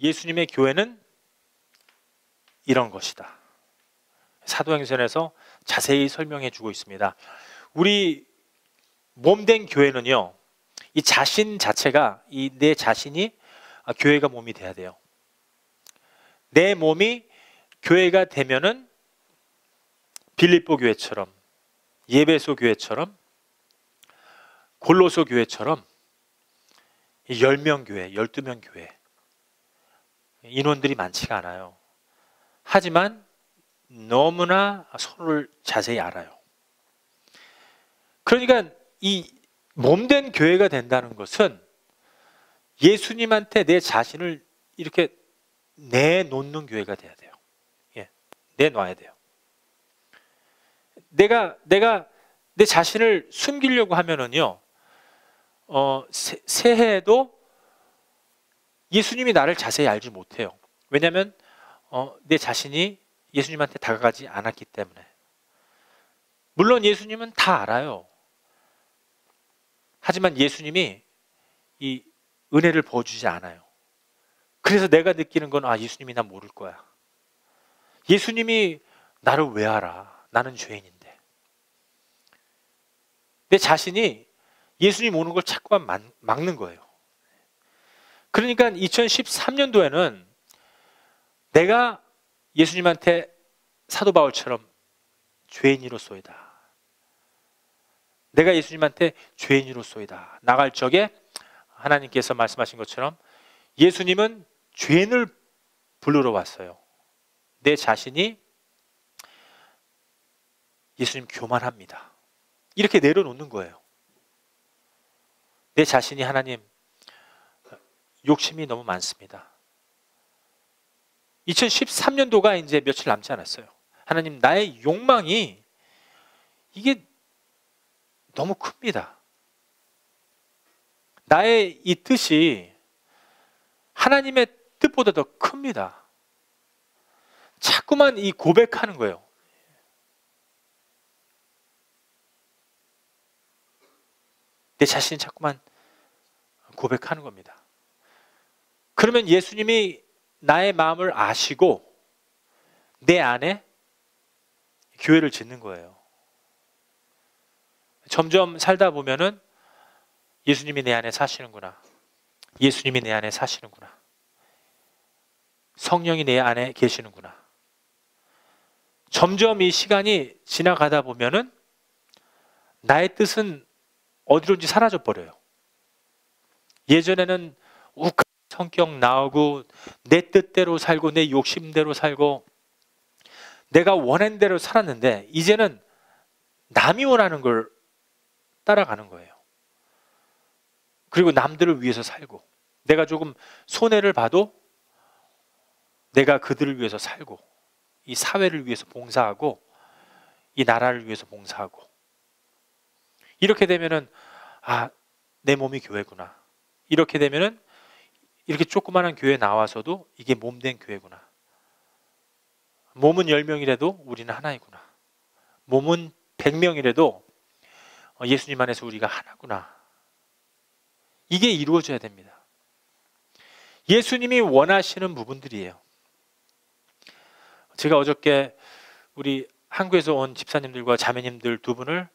예수님의 교회는 이런 것이다. 사도행전에서 자세히 설명해 주고 있습니다. 우리 몸된 교회는요, 이 자신 자체가, 이 내 자신이 교회가 몸이 돼야 돼요. 내 몸이 교회가 되면은 빌립보 교회처럼, 예배소 교회처럼, 골로소 교회처럼 10명 교회, 12명 교회, 인원들이 많지가 않아요. 하지만 너무나 서로를 자세히 알아요. 그러니까 이 몸된 교회가 된다는 것은 예수님한테 내 자신을 이렇게 내놓는 교회가 돼야 돼요. 예, 내놔야 돼요. 내가 내 자신을 숨기려고 하면은요, 새해에도 예수님이 나를 자세히 알지 못해요. 왜냐하면 내 자신이 예수님한테 다가가지 않았기 때문에. 물론 예수님은 다 알아요. 하지만 예수님이 이 은혜를 부어주지 않아요. 그래서 내가 느끼는 건, 예수님이 나 모를 거야. 예수님이 나를 왜 알아? 나는 죄인인데. 내 자신이 예수님 오는 걸 자꾸만 막는 거예요. 그러니까 2013년도에는 내가 예수님한테 사도 바울처럼 죄인이로소이다. 내가 예수님한테 죄인이로소이다. 나갈 적에 하나님께서 말씀하신 것처럼 예수님은 죄인을 부르러 왔어요. 내 자신이 예수님 교만합니다. 이렇게 내려놓는 거예요. 내 자신이 하나님 욕심이 너무 많습니다. 2013년도가 이제 며칠 남지 않았어요. 하나님, 나의 욕망이 이게 너무 큽니다. 나의 이 뜻이 하나님의 뜻보다 더 큽니다. 자꾸만 이 고백하는 거예요. 내 자신이 자꾸만 고백하는 겁니다. 그러면 예수님이 나의 마음을 아시고 내 안에 교회를 짓는 거예요. 점점 살다 보면은 예수님이 내 안에 사시는구나. 예수님이 내 안에 사시는구나. 성령이 내 안에 계시는구나. 점점 이 시간이 지나가다 보면은 나의 뜻은 어디론지 사라져 버려요. 예전에는 욱한 성격 나오고 내 뜻대로 살고 내 욕심대로 살고 내가 원하는 대로 살았는데 이제는 남이 원하는 걸 따라가는 거예요. 그리고 남들을 위해서 살고 내가 조금 손해를 봐도 내가 그들을 위해서 살고 이 사회를 위해서 봉사하고 이 나라를 위해서 봉사하고 이렇게 되면은 내 몸이 교회구나. 이렇게 되면은 이렇게 조그마한 교회에 나와서도 이게 몸된 교회구나. 몸은 10명이라도 우리는 하나이구나. 몸은 100명이라도 예수님 안에서 우리가 하나구나. 이게 이루어져야 됩니다. 예수님이 원하시는 부분들이에요. 제가 어저께 우리 한국에서 온 집사님들과 자매님들 두 분을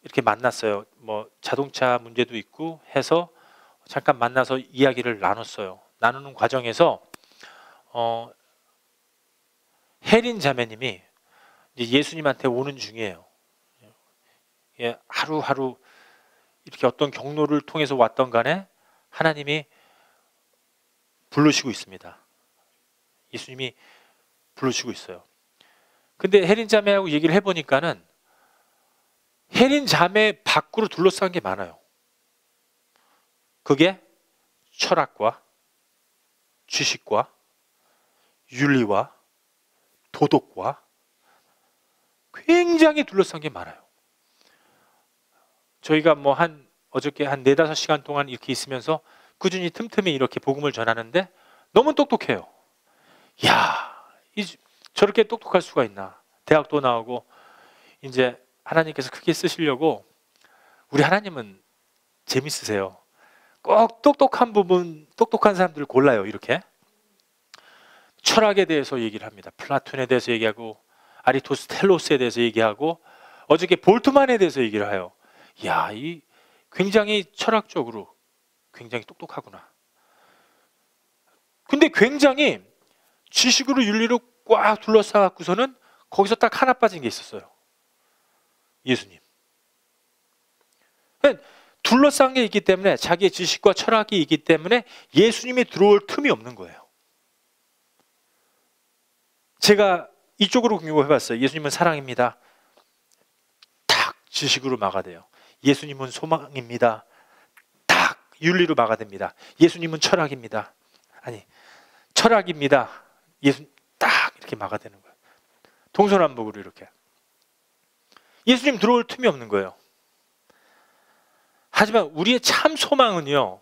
이렇게 만났어요. 뭐 자동차 문제도 있고 해서 잠깐 만나서 이야기를 나눴어요. 나누는 과정에서 혜린 자매님이 예수님한테 오는 중이에요. 예, 하루하루 이렇게 어떤 경로를 통해서 왔던 간에 하나님이 부르시고 있습니다. 예수님이 부르시고 있어요. 근데 혜린 자매하고 얘기를 해보니까는 혜린 자매 밖으로 둘러싼 게 많아요. 그게 철학과 지식과 윤리와 도덕과 굉장히 둘러싼 게 많아요. 저희가 어저께 한 4-5시간 동안 이렇게 있으면서 꾸준히 틈틈이 이렇게 복음을 전하는데 너무 똑똑해요. 저렇게 똑똑할 수가 있나. 대학도 나오고 이제 하나님께서 크게 쓰시려고 우리 하나님은 재밌으세요. 꼭 똑똑한 사람들을 골라요. 이렇게 철학에 대해서 얘기를 합니다. 플라톤에 대해서 얘기하고 아리스토텔레스에 대해서 얘기하고 어저께 볼트만에 대해서 얘기를 해요. 야, 이 굉장히 철학적으로 굉장히 똑똑하구나. 근데 굉장히 지식으로 윤리로 꽉 둘러싸갖고서는 거기서 딱 하나 빠진 게 있었어요. 예수님. 둘러싼 게 있기 때문에, 자기의 지식과 철학이 있기 때문에 예수님이 들어올 틈이 없는 거예요. 제가 이쪽으로 공유해봤어요. 예수님은 사랑입니다. 딱 지식으로 막아대요. 예수님은 소망입니다. 딱 윤리로 막아댑니다. 예수님은 철학입니다. 아니, 철학입니다. 예수님 딱 이렇게 막아대는 거예요. 동서남북으로 이렇게. 예수님 들어올 틈이 없는 거예요. 하지만 우리의 참 소망은요,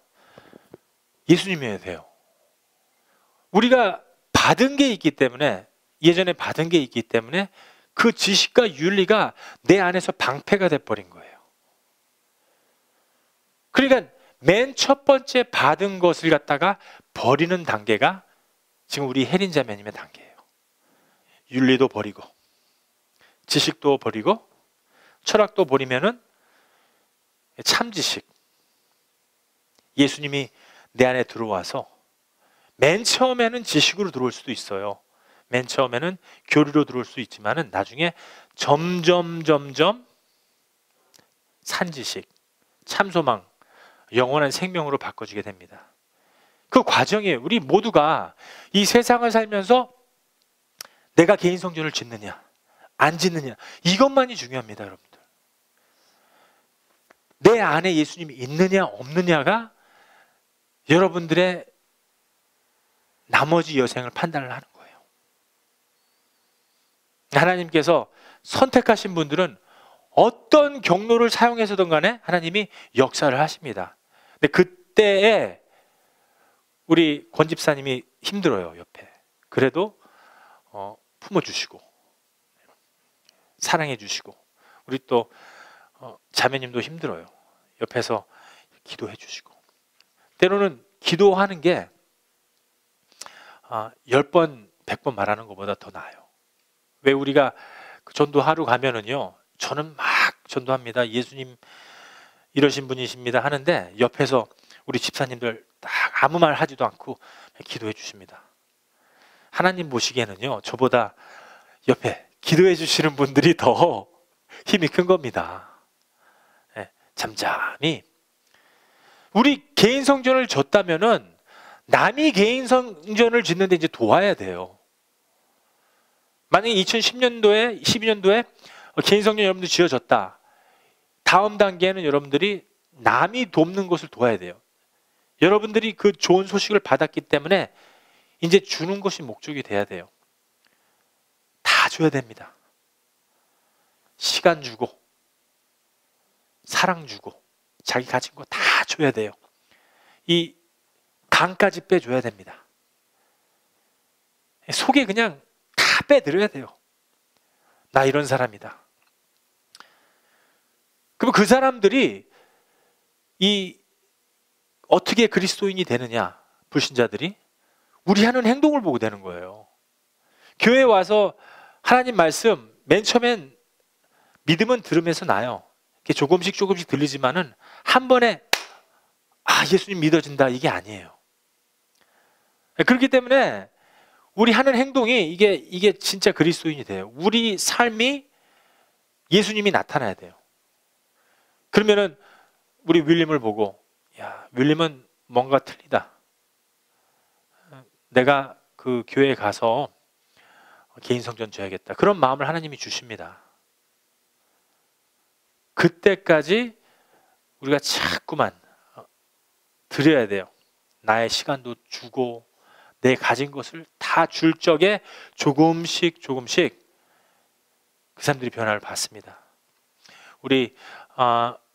예수님이어야 돼요. 우리가 받은 게 있기 때문에, 예전에 받은 게 있기 때문에 그 지식과 윤리가 내 안에서 방패가 돼버린 거예요. 그러니까 맨 첫 번째 받은 것을 갖다가 버리는 단계가 지금 우리 혜린 자매님의 단계예요. 윤리도 버리고 지식도 버리고 철학도 버리면은 참 지식, 예수님이 내 안에 들어와서 맨 처음에는 지식으로 들어올 수도 있어요. 맨 처음에는 교리로 들어올 수 있지만은 나중에 점점 산지식, 참소망, 영원한 생명으로 바꿔지게 됩니다. 그 과정에 우리 모두가 이 세상을 살면서 내가 개인 성전을 짓느냐 안 짓느냐, 이것만이 중요합니다. 여러분들, 내 안에 예수님이 있느냐 없느냐가 여러분들의 나머지 여생을 판단을 하는 거예요. 하나님께서 선택하신 분들은 어떤 경로를 사용해서든 간에 하나님이 역사를 하십니다. 근데 그때에 우리 권 집사님이 힘들어요. 옆에. 그래도 품어주시고 사랑해주시고, 우리 또 자매님도 힘들어요. 옆에서 기도해 주시고. 때로는 기도하는 게 10번, 100번 말하는 것보다 더 나아요. 왜? 우리가 전도하러 가면은요, 저는 막 전도합니다. 예수님 이러신 분이십니다 하는데 옆에서 우리 집사님들 딱 아무 말 하지도 않고 기도해 주십니다. 하나님 보시기에는요, 저보다 옆에 기도해 주시는 분들이 더 힘이 큰 겁니다. 잠잠히. 우리 개인 성전을 졌다면은 남이 개인 성전을 짓는데 이제 도와야 돼요. 만약에 2010년도에 12년도에 개인 성전 여러분들 지어졌다, 다음 단계는 여러분들이 남이 돕는 것을 도와야 돼요. 여러분들이 그 좋은 소식을 받았기 때문에 이제 주는 것이 목적이 돼야 돼요. 다 줘야 됩니다. 시간 주고 사랑 주고 자기 가진 거 다 줘야 돼요. 이 간까지 빼줘야 됩니다. 속에 그냥 다 빼드려야 돼요. 나 이런 사람이다. 그럼 그 사람들이 어떻게 그리스도인이 되느냐, 불신자들이 우리 하는 행동을 보고 되는 거예요. 교회에 와서 하나님 말씀 맨 처음엔 믿음은 들으면서 나요. 조금씩 들리지만은 한 번에 예수님 믿어진다, 이게 아니에요. 그렇기 때문에 우리 하는 행동이 이게 진짜 그리스도인이 돼요. 우리 삶이 예수님이 나타나야 돼요. 그러면은 우리 윌림을 보고, 야, 윌림은 뭔가 틀리다. 내가 그 교회에 가서 개인 성전 줘야겠다. 그런 마음을 하나님이 주십니다. 그때까지 우리가 자꾸만 드려야 돼요. 나의 시간도 주고 내 가진 것을 다 줄 적에 조금씩 그 사람들이 변화를 받습니다. 우리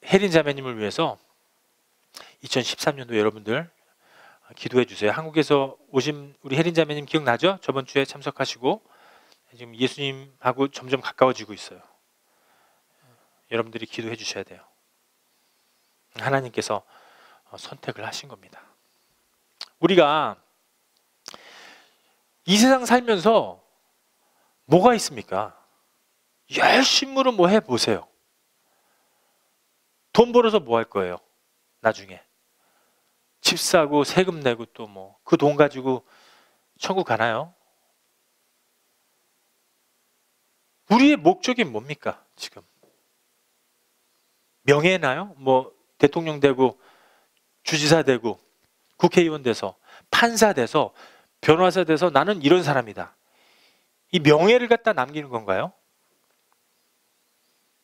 혜린 자매님을 위해서 2013년도 여러분들 기도해 주세요. 한국에서 오신 우리 혜린 자매님 기억나죠? 저번 주에 참석하시고 지금 예수님하고 점점 가까워지고 있어요. 여러분들이 기도해 주셔야 돼요. 하나님께서 선택을 하신 겁니다. 우리가 이 세상 살면서 뭐가 있습니까? 열심으로 뭐 해보세요. 돈 벌어서 뭐 할 거예요? 나중에 집 사고 세금 내고 또 뭐 그 돈 가지고 천국 가나요? 우리의 목적이 뭡니까? 지금 명예나요? 뭐 대통령 되고 주지사 되고 국회의원 돼서 판사 돼서 변호사 돼서 나는 이런 사람이다. 이 명예를 갖다 남기는 건가요?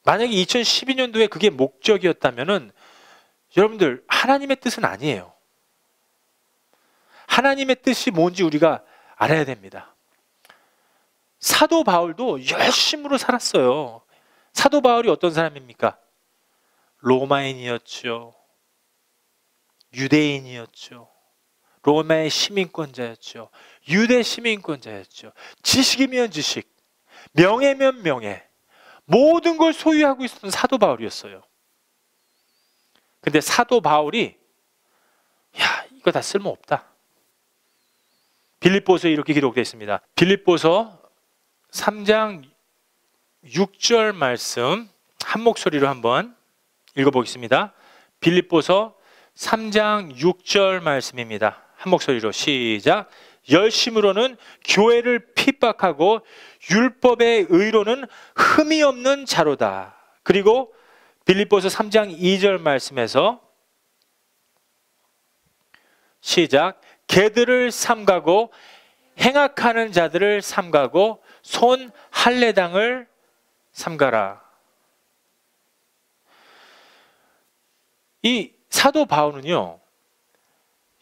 만약에 2012년도에 그게 목적이었다면은 여러분들 하나님의 뜻은 아니에요. 하나님의 뜻이 뭔지 우리가 알아야 됩니다. 사도 바울도 열심으로 살았어요. 사도 바울이 어떤 사람입니까? 로마인이었죠. 유대인이었죠. 로마의 시민권자였죠. 유대 시민권자였죠. 지식이면 지식, 명예면 명예, 모든 걸 소유하고 있었던 사도 바울이었어요. 근데 사도 바울이 이거 다 쓸모없다. 빌립보서에 이렇게 기록되어 있습니다. 빌립보서 3장 6절 말씀 한 목소리로 한번 읽어보겠습니다. 빌립보서 3장 6절 말씀입니다. 한 목소리로 시작. 열심으로는 교회를 핍박하고 율법의 의로는 흠이 없는 자로다. 그리고 빌립보서 3장 2절 말씀에서 시작. 개들을 삼가고 행악하는 자들을 삼가고 손 할례당을 삼가라. 이 사도 바울은요,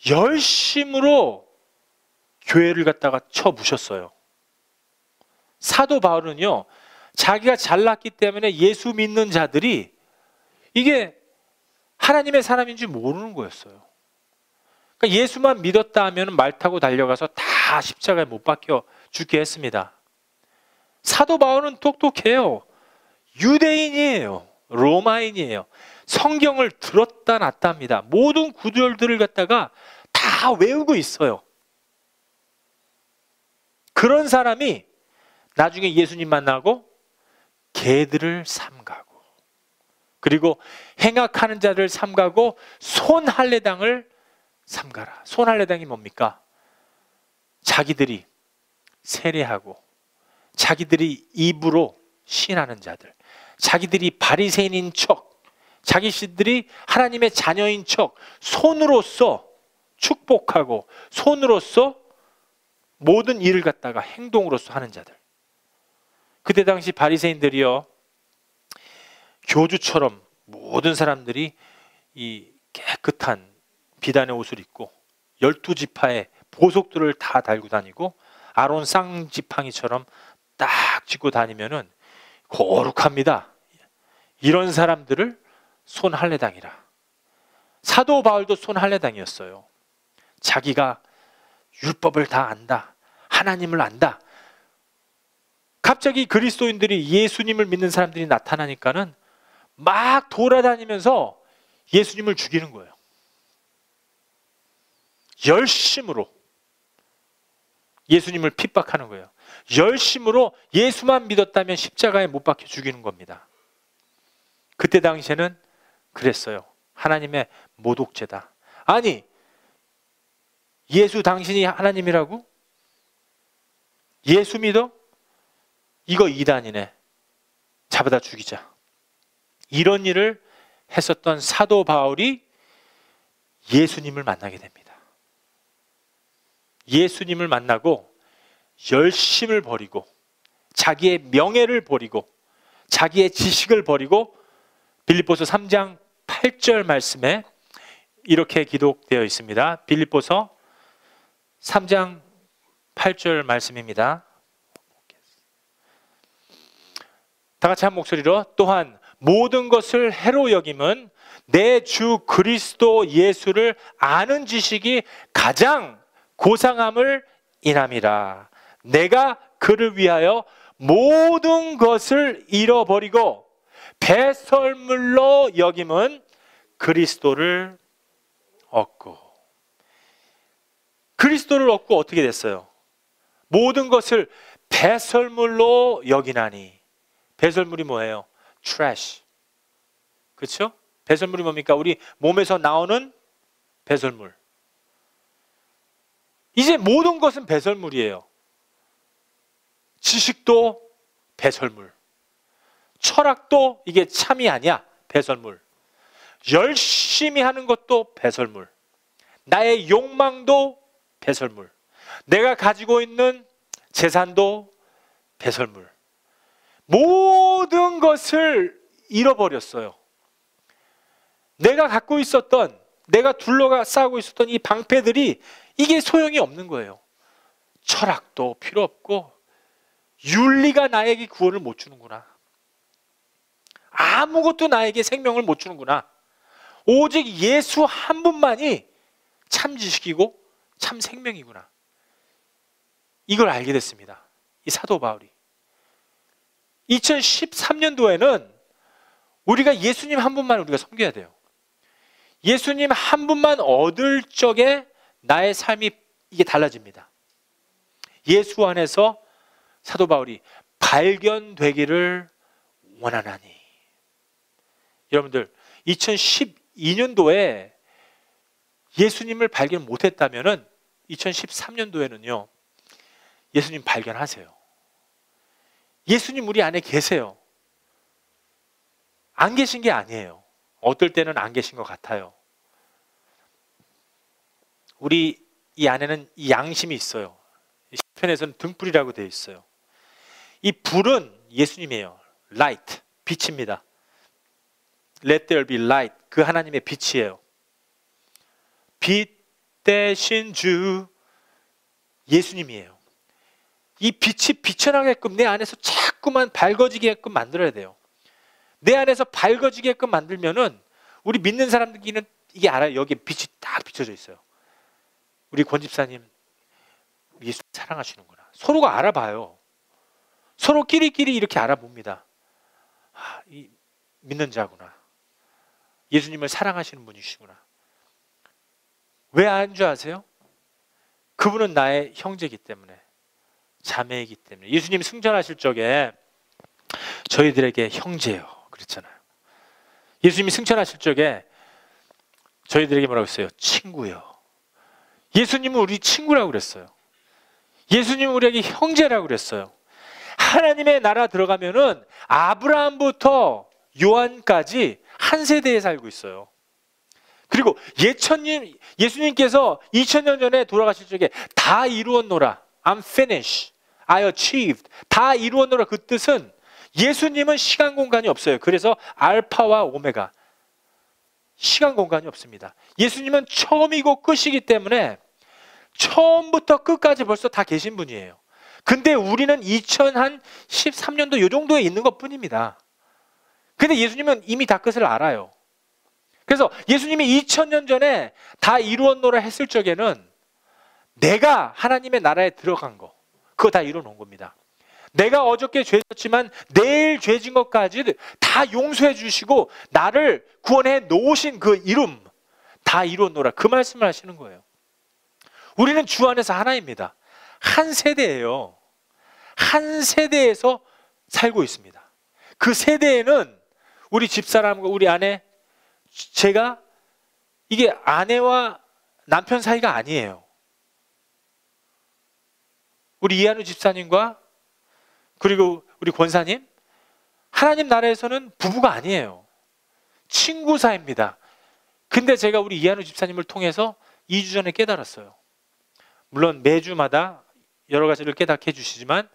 열심으로 교회를 갖다가 쳐부셨어요. 사도 바울은요, 자기가 잘났기 때문에 예수 믿는 자들이 이게 하나님의 사람인지 모르는 거였어요. 그러니까 예수만 믿었다 하면 말 타고 달려가서 다 십자가에 못 박혀 죽게 했습니다. 사도 바울은 똑똑해요. 유대인이에요. 로마인이에요. 성경을 들었다 놨다 합니다. 모든 구절들을 갖다가 다 외우고 있어요. 그런 사람이 나중에 예수님 만나고 개들을 삼가고 그리고 행악하는 자를 삼가고 손 할례당을 삼가라. 손 할례당이 뭡니까? 자기들이 세례하고 자기들이 입으로 신하는 자들, 자기들이 바리새인인 척, 자기들이 하나님의 자녀인 척 손으로써 축복하고 손으로써 모든 일을 갖다가 행동으로써 하는 자들. 그때 당시 바리새인들이요, 교주처럼 모든 사람들이 이 깨끗한 비단의 옷을 입고 12지파의 보석들을 다 달고 다니고 아론 쌍지팡이처럼 딱 짚고 다니면은 거룩합니다. 이런 사람들을 손 할례당이라. 사도 바울도 손 할례당이었어요. 자기가 율법을 다 안다, 하나님을 안다. 갑자기 그리스도인들이 예수님을 믿는 사람들이 나타나니까는 막 돌아다니면서 예수님을 죽이는 거예요. 열심으로 예수님을 핍박하는 거예요. 열심으로 예수만 믿었다면 십자가에 못 박혀 죽이는 겁니다. 그때 당시에는 그랬어요. 하나님의 모독죄다. 아니, 예수 당신이 하나님이라고? 예수 믿어? 이거 이단이네. 잡아다 죽이자. 이런 일을 했었던 사도 바울이 예수님을 만나게 됩니다. 예수님을 만나고 열심을 버리고 자기의 명예를 버리고 자기의 지식을 버리고 빌립보서 3장 8절 말씀에 이렇게 기록되어 있습니다. 빌립보서 3장 8절 말씀입니다. 다 같이 한 목소리로 또한 모든 것을 해로 여김은 내 주 그리스도 예수를 아는 지식이 가장 고상함을 인함이라. 내가 그를 위하여 모든 것을 잃어버리고 배설물로 여김은 그리스도를 얻고. 그리스도를 얻고 어떻게 됐어요? 모든 것을 배설물로 여기나니. 배설물이 뭐예요? trash. 그렇죠? 배설물이 뭡니까? 우리 몸에서 나오는 배설물. 이제 모든 것은 배설물이에요. 지식도 배설물. 철학도 이게 참이 아니야. 배설물. 열심히 하는 것도 배설물. 나의 욕망도 배설물. 내가 가지고 있는 재산도 배설물. 모든 것을 잃어버렸어요. 내가 갖고 있었던, 내가 둘러싸고 있었던 이 방패들이 이게 소용이 없는 거예요. 철학도 필요 없고 윤리가 나에게 구원을 못 주는구나. 아무것도 나에게 생명을 못 주는구나. 오직 예수 한 분만이 참 지식이고 참 생명이구나. 이걸 알게 됐습니다. 이 사도 바울이. 2013년도에는 우리가 예수님 한 분만 우리가 섬겨야 돼요. 예수님 한 분만 얻을 적에 나의 삶이 이게 달라집니다. 예수 안에서 사도 바울이 발견되기를 원하나니. 여러분들 2012년도에 예수님을 발견 못했다면 2013년도에는요 예수님 발견하세요. 예수님 우리 안에 계세요. 안 계신 게 아니에요. 어떨 때는 안 계신 것 같아요. 우리 이 안에는 이 양심이 있어요. 시편에서는 등불이라고 되어 있어요. 이 불은 예수님이에요. Light, 빛입니다. Let there be light, 그 하나님의 빛이에요. 빛 대신 주 예수님이에요. 이 빛이 비춰나게끔 내 안에서 자꾸만 밝아지게끔 만들어야 돼요. 내 안에서 밝아지게끔 만들면은 우리 믿는 사람들끼리는 이게 알아요. 여기에 빛이 딱 비춰져 있어요. 우리 권 집사님 예수 사랑하시는구나. 서로가 알아봐요. 서로 끼리끼리 이렇게 알아봅니다. 아, 이 믿는 자구나. 예수님을 사랑하시는 분이시구나. 왜 안 줄 아세요? 그분은 나의 형제이기 때문에, 자매이기 때문에. 예수님 승천하실 적에 저희들에게 형제요 그랬잖아요. 예수님이 승천하실 적에 저희들에게 뭐라고 했어요? 친구요. 예수님은 우리 친구라고 그랬어요. 예수님은 우리에게 형제라고 그랬어요. 하나님의 나라 들어가면은 아브라함부터 요한까지 한 세대에 살고 있어요. 그리고 예수님께서 2000년 전에 돌아가실 적에 다 이루었노라. I'm finished. I achieved. 다 이루었노라. 그 뜻은 예수님은 시간 공간이 없어요. 그래서 알파와 오메가. 시간 공간이 없습니다. 예수님은 처음이고 끝이기 때문에 처음부터 끝까지 벌써 다 계신 분이에요. 근데 우리는 2013년도 이 정도에 있는 것 뿐입니다. 근데 예수님은 이미 다 끝을 알아요. 그래서 예수님이 2000년 전에 다 이루었노라 했을 적에는 내가 하나님의 나라에 들어간 거, 그거 다 이루어 놓은 겁니다. 내가 어저께 죄졌지만 내일 죄진 것까지 다 용서해 주시고 나를 구원해 놓으신 그 이름 다 이루었노라, 그 말씀을 하시는 거예요. 우리는 주 안에서 하나입니다. 한 세대예요. 한 세대에서 살고 있습니다. 그 세대에는 우리 집사람과 우리 아내, 제가 이게 아내와 남편 사이가 아니에요. 우리 이한우 집사님과 그리고 우리 권사님, 하나님 나라에서는 부부가 아니에요. 친구 사이입니다. 근데 제가 우리 이한우 집사님을 통해서 2주 전에 깨달았어요. 물론 매주마다 여러 가지를 깨닫게 해주시지만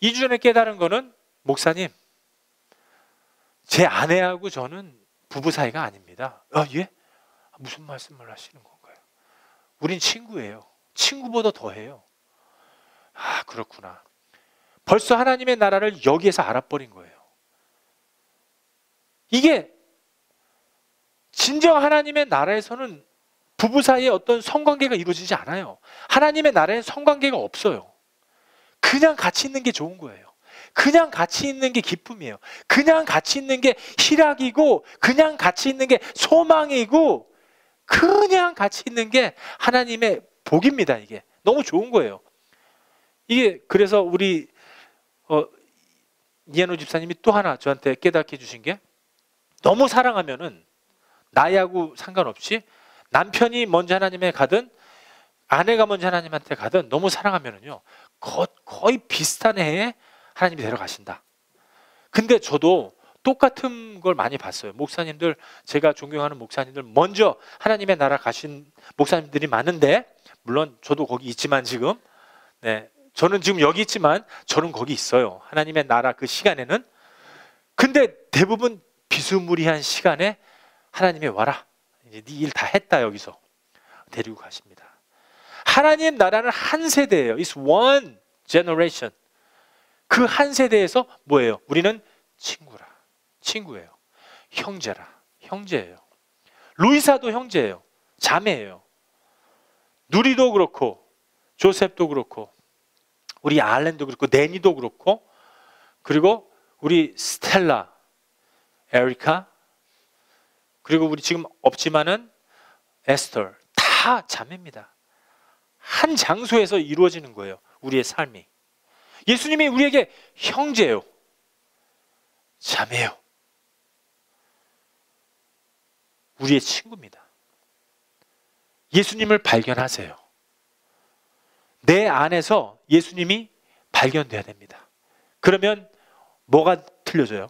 2주 전에 깨달은 거는, 목사님, 제 아내하고 저는 부부 사이가 아닙니다. 예? 무슨 말씀을 하시는 건가요? 우린 친구예요. 친구보다 더해요. 아, 그렇구나. 벌써 하나님의 나라를 여기에서 알아버린 거예요. 이게 진정 하나님의 나라에서는 부부 사이에 어떤 성관계가 이루어지지 않아요. 하나님의 나라에는 성관계가 없어요. 그냥 같이 있는 게 좋은 거예요. 그냥 같이 있는 게 기쁨이에요. 그냥 같이 있는 게 희락이고, 그냥 같이 있는 게 소망이고, 그냥 같이 있는 게 하나님의 복입니다. 이게 너무 좋은 거예요. 이게 그래서 우리 이현우 집사님이 또 하나 저한테 깨닫게 해주신 게, 너무 사랑하면은 나이하고 상관없이 남편이 먼저 하나님에 가든 아내가 먼저 하나님한테 가든 너무 사랑하면은요 거의 비슷한 해에 하나님이 데려가신다. 근데 저도 똑같은 걸 많이 봤어요. 목사님들, 제가 존경하는 목사님들 먼저 하나님의 나라 가신 목사님들이 많은데, 물론 저도 거기 있지만 지금, 네, 저는 지금 여기 있지만 저는 거기 있어요. 하나님의 나라 그 시간에는. 근데 대부분 비스무리한 시간에 하나님이 와라, 이제 네 일 다 했다, 여기서 데리고 가십니다. 하나님 나라는 한 세대예요. It's one generation. 그 한 세대에서 뭐예요? 우리는 친구예요. 형제예요. 루이사도 형제예요. 자매예요. 누리도 그렇고, 조셉도 그렇고, 우리 알렌도 그렇고, 내니도 그렇고, 그리고 우리 스텔라, 에리카, 그리고 우리 지금 없지만은 에스터, 다 자매입니다. 한 장소에서 이루어지는 거예요, 우리의 삶이. 예수님이 우리에게 형제예요, 자매예요, 우리의 친구입니다. 예수님을 발견하세요. 내 안에서 예수님이 발견돼야 됩니다. 그러면 뭐가 틀려져요?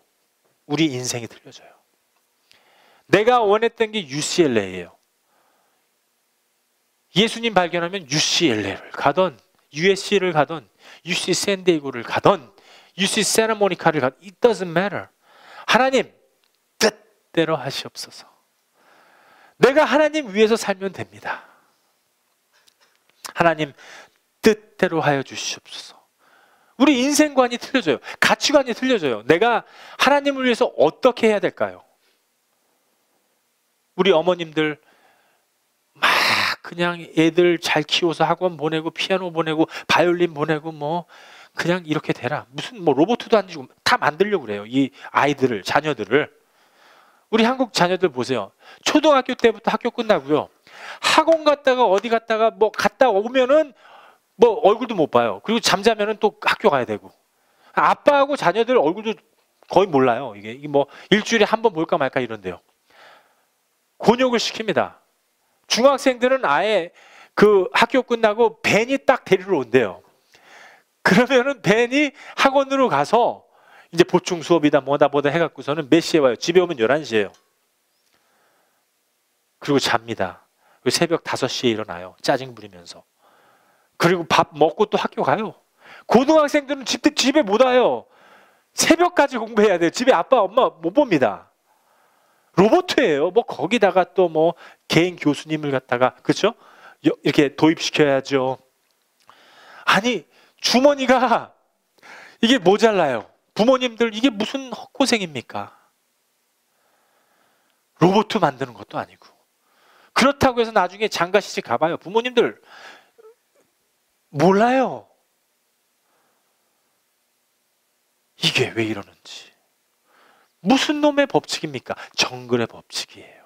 우리 인생이 틀려져요. 내가 원했던 게 UCLA예요. 예수님 발견하면 UCLA를 가던, USC를 가던, UC 샌디에고를 가던, UC 세라모니카를 가던, it doesn't matter. 하나님 뜻대로 하시옵소서. 내가 하나님 위해서 살면 됩니다. 하나님 뜻대로 하여 주시옵소서. 우리 인생관이 틀려져요. 가치관이 틀려져요. 내가 하나님을 위해서 어떻게 해야 될까요? 우리 어머님들 막 그냥 애들 잘 키워서 학원 보내고, 피아노 보내고, 바이올린 보내고, 뭐 그냥 이렇게 되라, 무슨 뭐 로봇도 안 주고 다 만들려고 그래요, 이 아이들을, 자녀들을. 우리 한국 자녀들 보세요. 초등학교 때부터 학교 끝나고요, 학원 갔다가 어디 갔다가 뭐 갔다 오면은 뭐 얼굴도 못 봐요. 그리고 잠자면은 또 학교 가야 되고, 아빠하고 자녀들 얼굴도 거의 몰라요. 이게 뭐 일주일에 한 번 볼까 말까 이런데요. 곤욕을 시킵니다. 중학생들은 아예 그 학교 끝나고 벤이 딱 데리러 온대요. 그러면은 벤이 학원으로 가서 이제 보충 수업이다 뭐다 해갖고서는 몇 시에 와요? 집에 오면 11시예요. 그리고 잡니다. 그리고 새벽 5시에 일어나요, 짜증 부리면서. 그리고 밥 먹고 또 학교 가요. 고등학생들은 집에 못 와요. 새벽까지 공부해야 돼요. 집에 아빠 엄마 못 봅니다. 로봇이에요. 뭐 거기다가 또 뭐 개인 교수님을 갖다가, 그렇죠? 이렇게 도입시켜야죠. 아니, 주머니가 이게 모자라요. 부모님들 이게 무슨 헛고생입니까? 로봇 만드는 것도 아니고. 그렇다고 해서 나중에 장가 시집 가봐요. 부모님들 몰라요. 이게 왜 이러는지. 무슨 놈의 법칙입니까? 정글의 법칙이에요.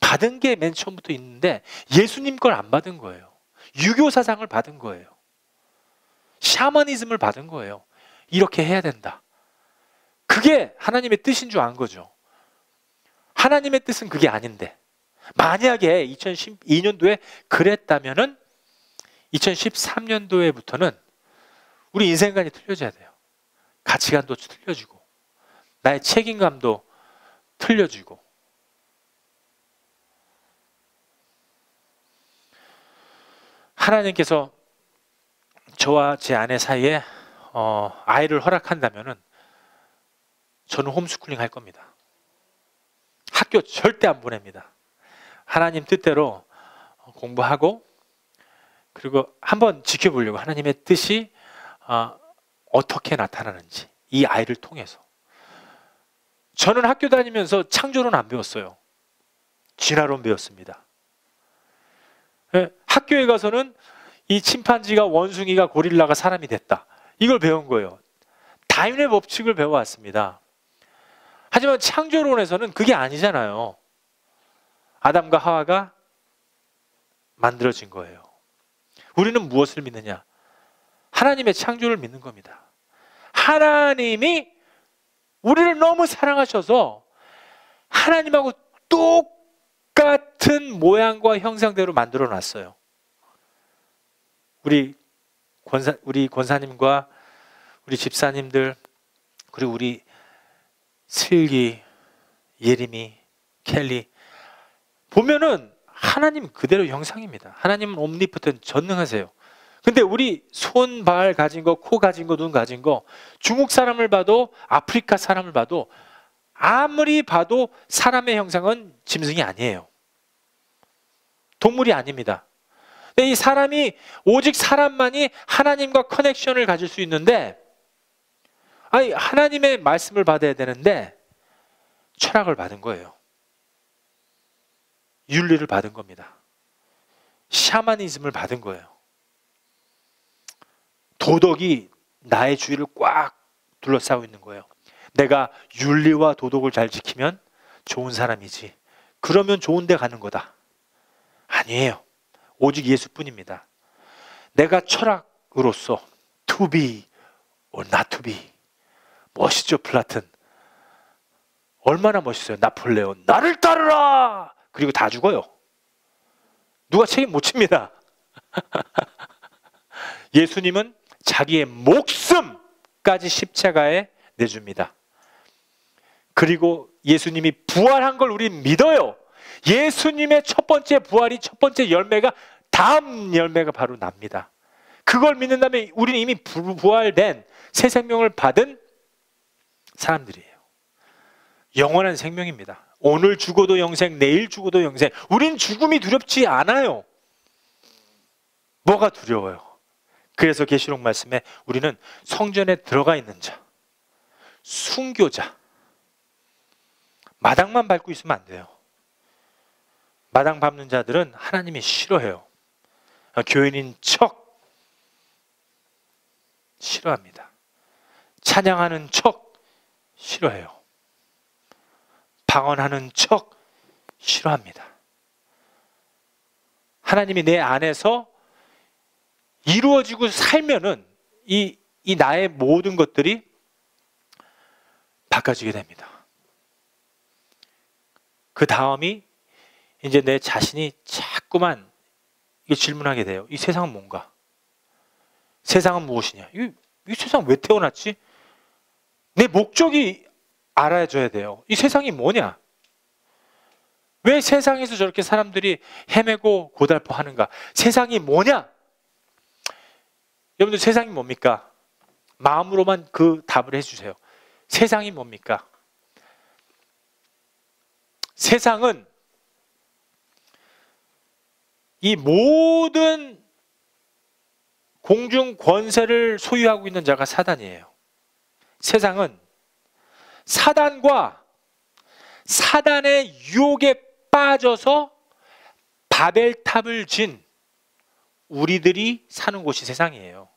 받은 게 맨 처음부터 있는데 예수님 걸 안 받은 거예요. 유교 사상을 받은 거예요. 샤머니즘을 받은 거예요. 이렇게 해야 된다. 그게 하나님의 뜻인 줄 안 거죠. 하나님의 뜻은 그게 아닌데, 만약에 2012년도에 그랬다면은 2013년도에부터는 우리 인생관이 틀려져야 돼요. 가치관도 틀려지고, 나의 책임감도 틀려지고. 하나님께서 저와 제 아내 사이에 아이를 허락한다면은 저는 홈스쿨링 할 겁니다. 학교 절대 안 보냅니다. 하나님 뜻대로 공부하고, 그리고 한번 지켜보려고, 하나님의 뜻이 어떻게 나타나는지 이 아이를 통해서. 저는 학교 다니면서 창조론 안 배웠어요. 진화론 배웠습니다. 학교에 가서는 이 침판지가 원숭이가 고릴라가 사람이 됐다, 이걸 배운 거예요. 다윈의 법칙을 배워왔습니다. 하지만 창조론에서는 그게 아니잖아요. 아담과 하와가 만들어진 거예요. 우리는 무엇을 믿느냐? 하나님의 창조를 믿는 겁니다. 하나님이 우리를 너무 사랑하셔서 하나님하고 똑같은 모양과 형상대로 만들어 놨어요. 우리 권사님과 우리 집사님들, 그리고 우리 슬기, 예림이, 켈리 보면은 하나님 그대로 형상입니다. 하나님은 옴니포텐트, 전능하세요. 근데 우리 손, 발 가진 거, 코 가진 거, 눈 가진 거, 중국 사람을 봐도 아프리카 사람을 봐도 아무리 봐도 사람의 형상은 짐승이 아니에요. 동물이 아닙니다. 근데 이 사람이, 오직 사람만이 하나님과 커넥션을 가질 수 있는데, 아니 하나님의 말씀을 받아야 되는데 철학을 받은 거예요. 윤리를 받은 겁니다. 샤머니즘을 받은 거예요. 도덕이 나의 주위를 꽉 둘러싸고 있는 거예요. 내가 윤리와 도덕을 잘 지키면 좋은 사람이지, 그러면 좋은 데 가는 거다. 아니에요. 오직 예수뿐입니다. 내가 철학으로서 to be or not to be. 멋있죠, 플라톤. 얼마나 멋있어요. 나폴레온, 나를 따르라. 그리고 다 죽어요. 누가 책임 못 집니다. 예수님은 자기의 목숨까지 십자가에 내줍니다. 그리고 예수님이 부활한 걸 우리 믿어요. 예수님의 첫 번째 부활이, 첫 번째 열매가, 다음 열매가 바로 납니다. 그걸 믿는다면 우리는 이미 부활된 새 생명을 받은 사람들이에요. 영원한 생명입니다. 오늘 죽어도 영생, 내일 죽어도 영생. 우린 죽음이 두렵지 않아요. 뭐가 두려워요? 그래서 계시록 말씀에 우리는 성전에 들어가 있는 자, 순교자, 마당만 밟고 있으면 안 돼요. 마당 밟는 자들은 하나님이 싫어해요. 교인인 척 싫어합니다. 찬양하는 척 싫어해요. 방언하는 척 싫어합니다. 하나님이 내 안에서 이루어지고 살면은 이 나의 모든 것들이 바꿔지게 됩니다. 그 다음이 이제 내 자신이 자꾸만 질문하게 돼요. 이 세상은 뭔가? 세상은 무엇이냐? 이 세상 왜 태어났지? 내 목적이 알아줘야 돼요. 이 세상이 뭐냐? 왜 세상에서 저렇게 사람들이 헤매고 고달퍼하는가? 세상이 뭐냐? 여러분들, 세상이 뭡니까? 마음으로만 그 답을 해주세요. 세상이 뭡니까? 세상은 이 모든 공중 권세를 소유하고 있는 자가 사단이에요. 세상은 사단과 사단의 유혹에 빠져서 바벨탑을 진 우리들이 사는 곳이 세상이에요.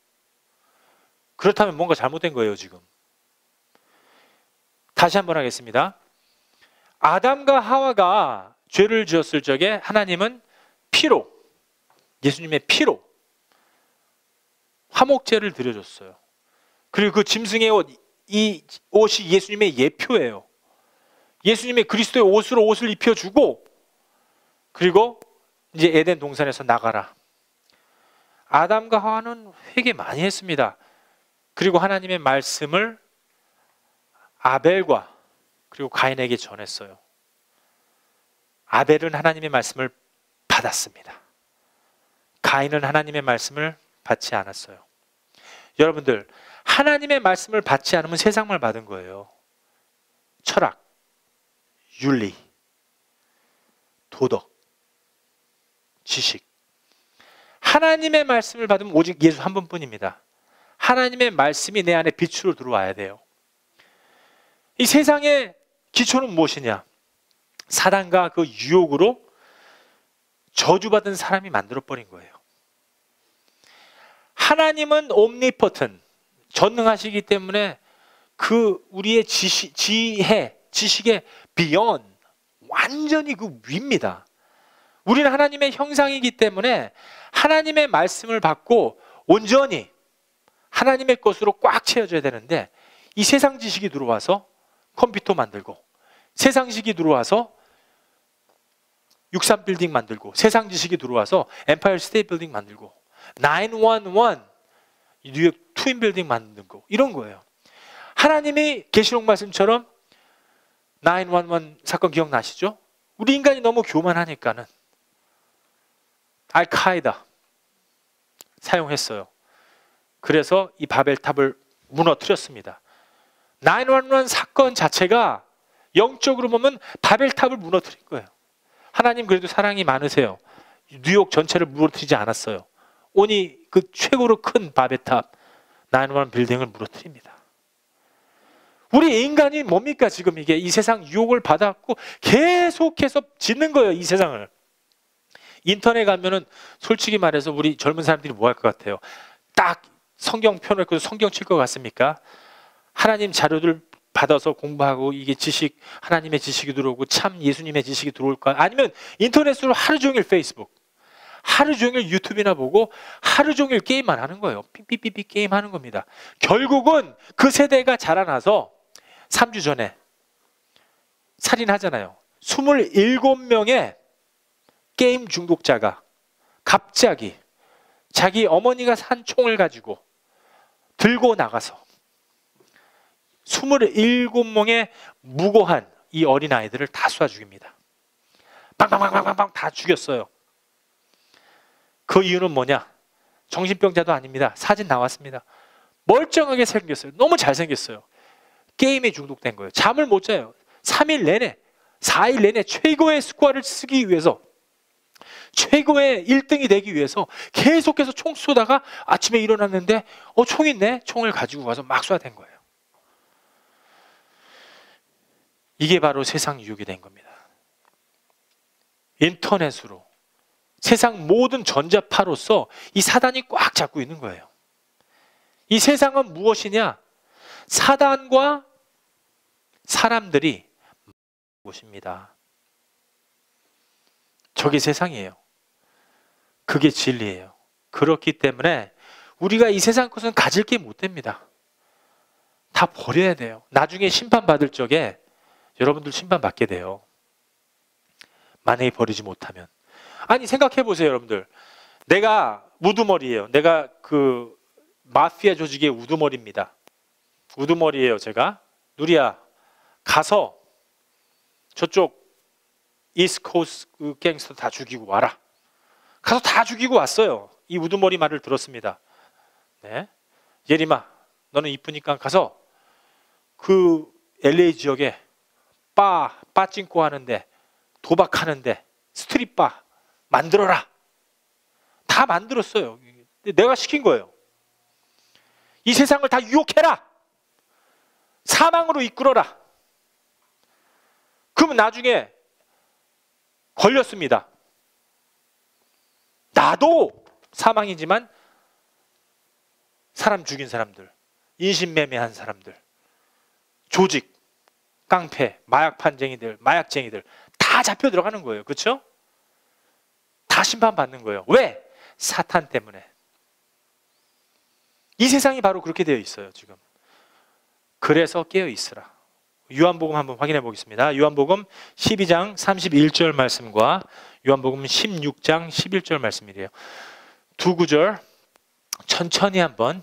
그렇다면 뭔가 잘못된 거예요, 지금. 다시 한번 하겠습니다. 아담과 하와가 죄를 지었을 적에 하나님은 피로, 예수님의 피로 화목제를 드려줬어요. 그리고 그 짐승의 옷, 이 옷이 예수님의 예표예요. 예수님의 그리스도의 옷으로 옷을 입혀주고, 그리고 이제 에덴 동산에서 나가라. 아담과 하와는 회개 많이 했습니다. 그리고 하나님의 말씀을 아벨과 그리고 가인에게 전했어요. 아벨은 하나님의 말씀을 받았습니다. 가인은 하나님의 말씀을 받지 않았어요. 여러분들, 하나님의 말씀을 받지 않으면 세상만 받은 거예요. 철학, 윤리, 도덕, 지식. 하나님의 말씀을 받으면 오직 예수 한 분뿐입니다. 하나님의 말씀이 내 안에 빛으로 들어와야 돼요. 이 세상의 기초는 무엇이냐? 사단과 그 유혹으로 저주받은 사람이 만들어버린 거예요. 하나님은 옴니포텐트, 전능하시기 때문에 그 우리의 지식의 beyond, 완전히 그 위입니다. 우리는 하나님의 형상이기 때문에 하나님의 말씀을 받고 온전히 하나님의 것으로 꽉 채워져야 되는데, 이 세상 지식이 들어와서 컴퓨터 만들고, 세상 지식이 들어와서 63 빌딩 만들고, 세상 지식이 들어와서 엠파이어 스테이트 빌딩 만들고, 911 뉴욕 트윈 빌딩 만들고, 이런 거예요. 하나님이 계시록 말씀처럼 911 사건 기억나시죠? 우리 인간이 너무 교만하니까는 알카에다 사용했어요. 그래서 이 바벨탑을 무너뜨렸습니다. 911 사건 자체가 영적으로 보면 바벨탑을 무너뜨린 거예요. 하나님 그래도 사랑이 많으세요. 뉴욕 전체를 무너뜨리지 않았어요. 오니 그 최고로 큰 바벨탑 911 빌딩을 무너뜨립니다. 우리 인간이 뭡니까? 지금 이게 이 세상 유혹을 받았고 계속해서 짓는 거예요. 이 세상을. 인터넷 가면은 솔직히 말해서 우리 젊은 사람들이 뭐 할 것 같아요? 딱 성경 펴놓고 성경 칠 것 같습니까? 하나님 자료들 받아서 공부하고 이게 지식, 하나님의 지식이 들어오고 참 예수님의 지식이 들어올까? 아니면 인터넷으로 하루 종일 페이스북, 하루 종일 유튜브나 보고 하루 종일 게임만 하는 거예요. 삐삐삐삐 게임 하는 겁니다. 결국은 그 세대가 자라나서 3주 전에 살인하잖아요. 27명의 게임 중독자가 갑자기 자기 어머니가 산 총을 가지고 들고 나가서 27명의 무고한 이 어린아이들을 다 쏴 죽입니다. 빵빵빵빵빵 다 죽였어요. 그 이유는 뭐냐? 정신병자도 아닙니다. 사진 나왔습니다. 멀쩡하게 생겼어요. 너무 잘생겼어요. 게임에 중독된 거예요. 잠을 못 자요. 3일 내내, 4일 내내 최고의 스코어를 쓰기 위해서, 최고의 1등이 되기 위해서 계속해서 총 쏘다가 아침에 일어났는데 총 있네? 총을 가지고 가서 막 쏴댄 거예요. 이게 바로 세상 유혹이 된 겁니다. 인터넷으로 세상 모든 전자파로서 이 사단이 꽉 잡고 있는 거예요. 이 세상은 무엇이냐? 사단과 사람들이 것입니다. 저게 세상이에요. 그게 진리예요. 그렇기 때문에 우리가 이 세상 것은 가질 게 못 됩니다. 다 버려야 돼요. 나중에 심판받을 적에 여러분들 심판받게 돼요. 만약에 버리지 못하면. 아니 생각해 보세요, 여러분들. 내가 우두머리예요. 내가 그 마피아 조직의 우두머리입니다. 우두머리예요, 제가. 누리야, 가서 저쪽 이스트코스트 갱스터 다 죽이고 와라. 가서 다 죽이고 왔어요. 이 우두머리 말을 들었습니다. 네. 예림아, 너는 이쁘니까 가서 그 LA 지역에 빠찡코 하는데, 도박하는데, 스트릿바 만들어라. 다 만들었어요. 내가 시킨 거예요. 이 세상을 다 유혹해라. 사망으로 이끌어라. 그러면 나중에 걸렸습니다. 나도 사망이지만 사람 죽인 사람들, 인신매매한 사람들, 조직, 깡패, 마약 판쟁이들, 마약쟁이들 다 잡혀 들어가는 거예요. 그렇죠? 다 심판받는 거예요. 왜? 사탄 때문에. 이 세상이 바로 그렇게 되어 있어요, 지금. 그래서 깨어 있으라. 요한복음 한번 확인해 보겠습니다. 요한복음 12장 31절 말씀과 요한복음 16장 11절 말씀이래요. 두 구절 천천히 한번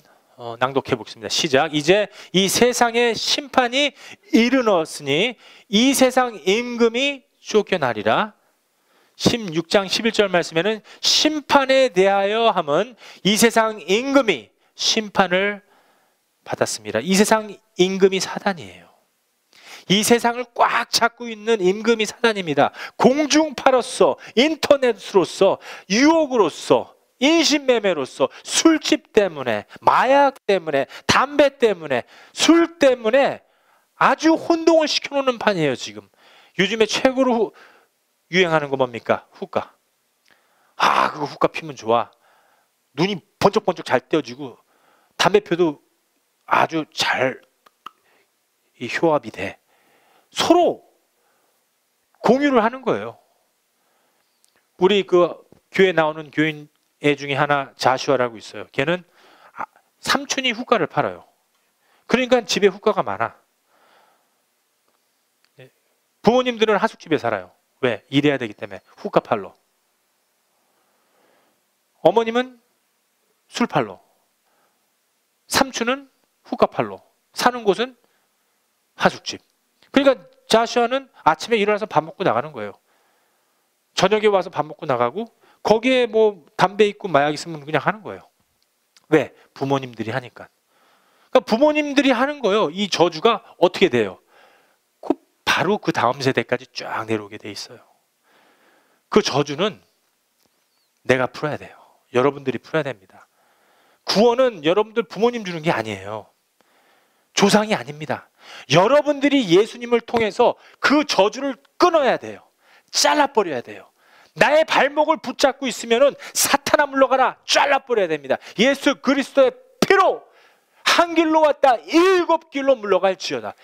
낭독해 보겠습니다. 시작. 이제 이 세상의 심판이 이르렀으니 이 세상 임금이 쫓겨나리라. 16장 11절 말씀에는 심판에 대하여 함은 이 세상 임금이 심판을 받았습니다. 이 세상 임금이 사단이에요. 이 세상을 꽉 잡고 있는 임금이 사단입니다. 공중파로서, 인터넷으로서, 유혹으로서, 인신매매로서, 술집 때문에, 마약 때문에, 담배 때문에, 술 때문에 아주 혼동을 시켜놓는 판이에요. 지금 요즘에 최고로 유행하는 거 뭡니까? 후카. 그거 후카 피면 좋아. 눈이 번쩍번쩍 잘 떼어지고 담배표도 아주 잘 효합이 돼. 서로 공유를 하는 거예요. 우리 그 교회 나오는 교인 애 중에 하나 자슈아라고 있어요. 걔는 삼촌이 훅가를 팔아요. 그러니까 집에 훅가가 많아. 부모님들은 하숙집에 살아요. 왜? 일해야 되기 때문에 훅가 팔러. 어머님은 술 팔러. 삼촌은 훅가 팔러. 사는 곳은 하숙집. 그러니까 자슈아는 아침에 일어나서 밥 먹고 나가는 거예요. 저녁에 와서 밥 먹고 나가고 거기에 뭐 담배 있고 마약 있으면 그냥 하는 거예요. 왜? 부모님들이 하니까. 그러니까 부모님들이 하는 거예요. 이 저주가 어떻게 돼요? 바로 그 다음 세대까지 쫙 내려오게 돼 있어요. 그 저주는 내가 풀어야 돼요. 여러분들이 풀어야 됩니다. 구원은 여러분들 부모님 주는 게 아니에요. 조상이 아닙니다. 여러분들이 예수님을 통해서 그 저주를 끊어야 돼요. 잘라버려야 돼요. 나의 발목을 붙잡고 있으면은 사탄아 물러가라, 잘라버려야 됩니다. 예수 그리스도의 피로 한 길로 왔다 7길로 물러갈지어다.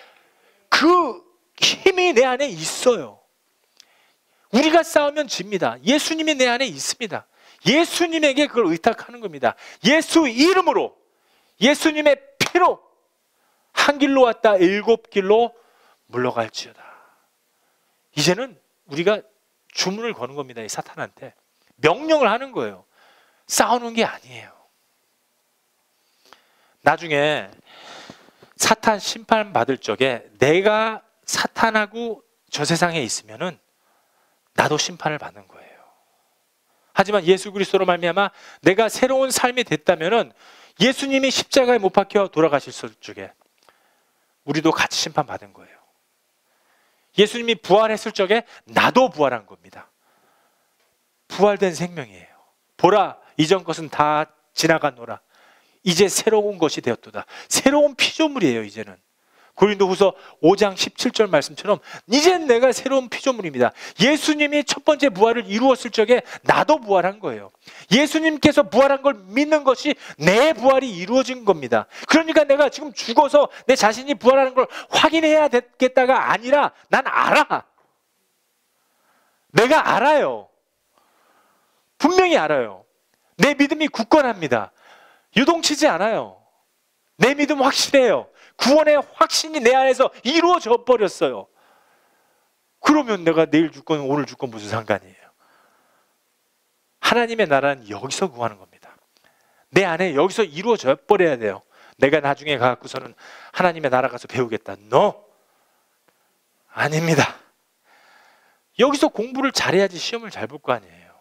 그 힘이 내 안에 있어요. 우리가 싸우면 집니다. 예수님이 내 안에 있습니다. 예수님에게 그걸 의탁하는 겁니다. 예수 이름으로, 예수님의 피로 한 길로 왔다 7길로 물러갈지어다. 이제는 우리가 주문을 거는 겁니다. 이 사탄한테 명령을 하는 거예요. 싸우는 게 아니에요. 나중에 사탄 심판 받을 적에 내가 사탄하고 저 세상에 있으면은 나도 심판을 받는 거예요. 하지만 예수 그리스도로 말미암아 내가 새로운 삶이 됐다면은 예수님이 십자가에 못 박혀 돌아가실 적에 우리도 같이 심판 받은 거예요. 예수님이 부활했을 적에 나도 부활한 겁니다. 부활된 생명이에요. 보라, 이전 것은 다 지나갔노라. 이제 새로운 것이 되었도다. 새로운 피조물이에요. 이제는 고린도후서 5장 17절 말씀처럼 이젠 내가 새로운 피조물입니다. 예수님이 첫 번째 부활을 이루었을 적에 나도 부활한 거예요. 예수님께서 부활한 걸 믿는 것이 내 부활이 이루어진 겁니다. 그러니까 내가 지금 죽어서 내 자신이 부활하는 걸 확인해야 되겠다가 아니라 난 알아. 내가 알아요. 분명히 알아요. 내 믿음이 굳건합니다. 유동치지 않아요. 내 믿음 확실해요. 구원의 확신이 내 안에서 이루어져 버렸어요. 그러면 내가 내일 죽건 오늘 죽건 무슨 상관이에요? 하나님의 나라는 여기서 구하는 겁니다. 내 안에 여기서 이루어져 버려야 돼요. 내가 나중에 가갖고서는 하나님의 나라 가서 배우겠다. No! 아닙니다. 여기서 공부를 잘해야지 시험을 잘 볼 거 아니에요.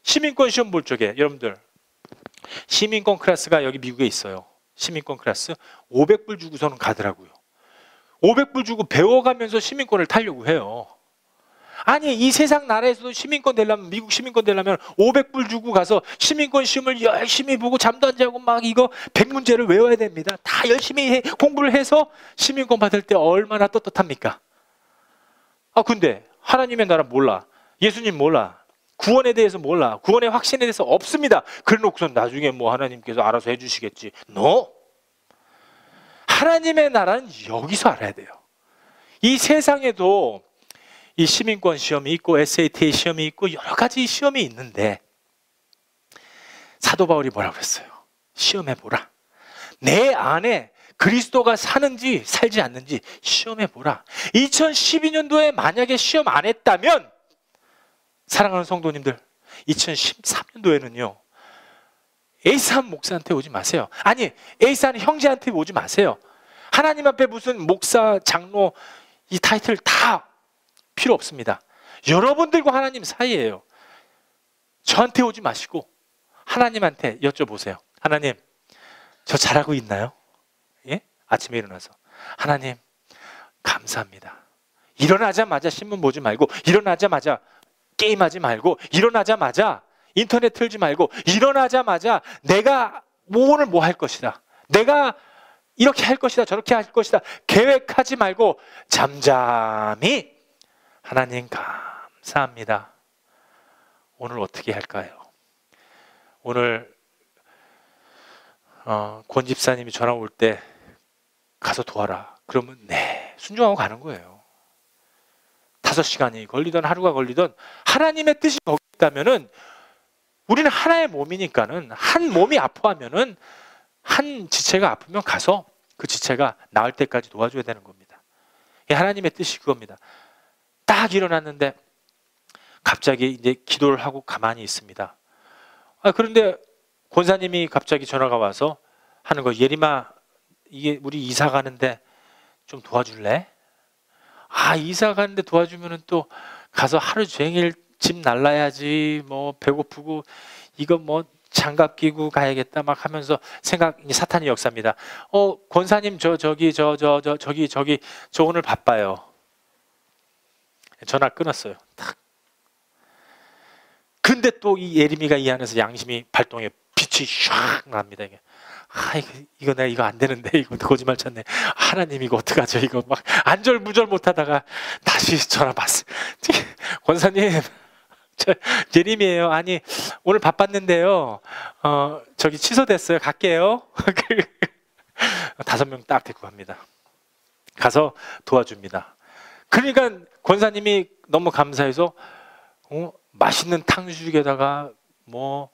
시민권 시험 볼 적에 여러분들 시민권 클래스가 여기 미국에 있어요. 시민권 클래스 500불 주고서는 가더라고요. 500불 주고 배워가면서 시민권을 타려고 해요. 아니 이 세상 나라에서도 시민권 되려면, 미국 시민권 되려면 500불 주고 가서 시민권 시험을 열심히 보고 잠도 안 자고 막 이거 100문제를 외워야 됩니다. 다 열심히 공부를 해서 시민권 받을 때 얼마나 떳떳합니까? 근데 하나님의 나라 몰라. 예수님 몰라. 구원에 대해서 몰라. 구원의 확신에 대해서 없습니다. 그래놓고서 나중에 뭐 하나님께서 알아서 해주시겠지. No! 하나님의 나라는 여기서 알아야 돼요. 이 세상에도 이 시민권 시험이 있고 SAT 시험이 있고 여러 가지 시험이 있는데 사도 바울이 뭐라고 했어요? 시험해보라. 내 안에 그리스도가 사는지 살지 않는지 시험해보라. 2012년도에 만약에 시험 안 했다면 사랑하는 성도님들 2013년도에는요 에이산 목사한테 오지 마세요. 아니 에이산 형제한테 오지 마세요. 하나님 앞에 무슨 목사, 장로 이 타이틀 다 필요 없습니다. 여러분들과 하나님 사이예요. 저한테 오지 마시고 하나님한테 여쭤보세요. 하나님 저 잘하고 있나요? 예? 아침에 일어나서 하나님 감사합니다. 일어나자마자 신문 보지 말고 일어나자마자 게임하지 말고 일어나자마자 인터넷 틀지 말고 일어나자마자 내가 오늘 뭐 할 것이다. 내가 이렇게 할 것이다. 저렇게 할 것이다. 계획하지 말고 잠잠히 하나님 감사합니다. 오늘 어떻게 할까요? 오늘 권 집사님이 전화 올 때 가서 도와라. 그러면 네 순종하고 가는 거예요. 5시간이 걸리던 하루가 걸리던 하나님의 뜻이 거기 있다면은 우리는 하나의 몸이니까는 한 몸이 아파하면은 한 지체가 아프면 가서 그 지체가 나을 때까지 도와줘야 되는 겁니다. 하나님의 뜻이 그겁니다. 딱 일어났는데 갑자기 이제 기도를 하고 가만히 있습니다. 그런데 권사님이 갑자기 전화가 와서 하는 거, 예림아, 이게 우리 이사 가는데 좀 도와줄래? 이사 가는데 도와주면은 또 가서 하루 종일 집 날라야지, 뭐 배고프고 이거 뭐 장갑 끼고 가야겠다 막 하면서 사탄이 역사입니다. 권사님 저기 저 오늘 바빠요. 전화 끊었어요. 딱. 근데 또 이 예림이가 이 안에서 양심이 발동해 빛이 샥 납니다. 이게 이거 내가 이거 안 되는데, 이거 거짓말 쳤네. 하나님 이거 어떡하죠? 이거 막 안절부절 못하다가 다시 전화 받았어요. 권사님, 저 예림이에요. 아니 오늘 바빴는데요. 저기 취소됐어요. 갈게요. 5명 딱 데리고 갑니다. 가서 도와줍니다. 그러니까 권사님이 너무 감사해서 맛있는 탕수육에다가 뭐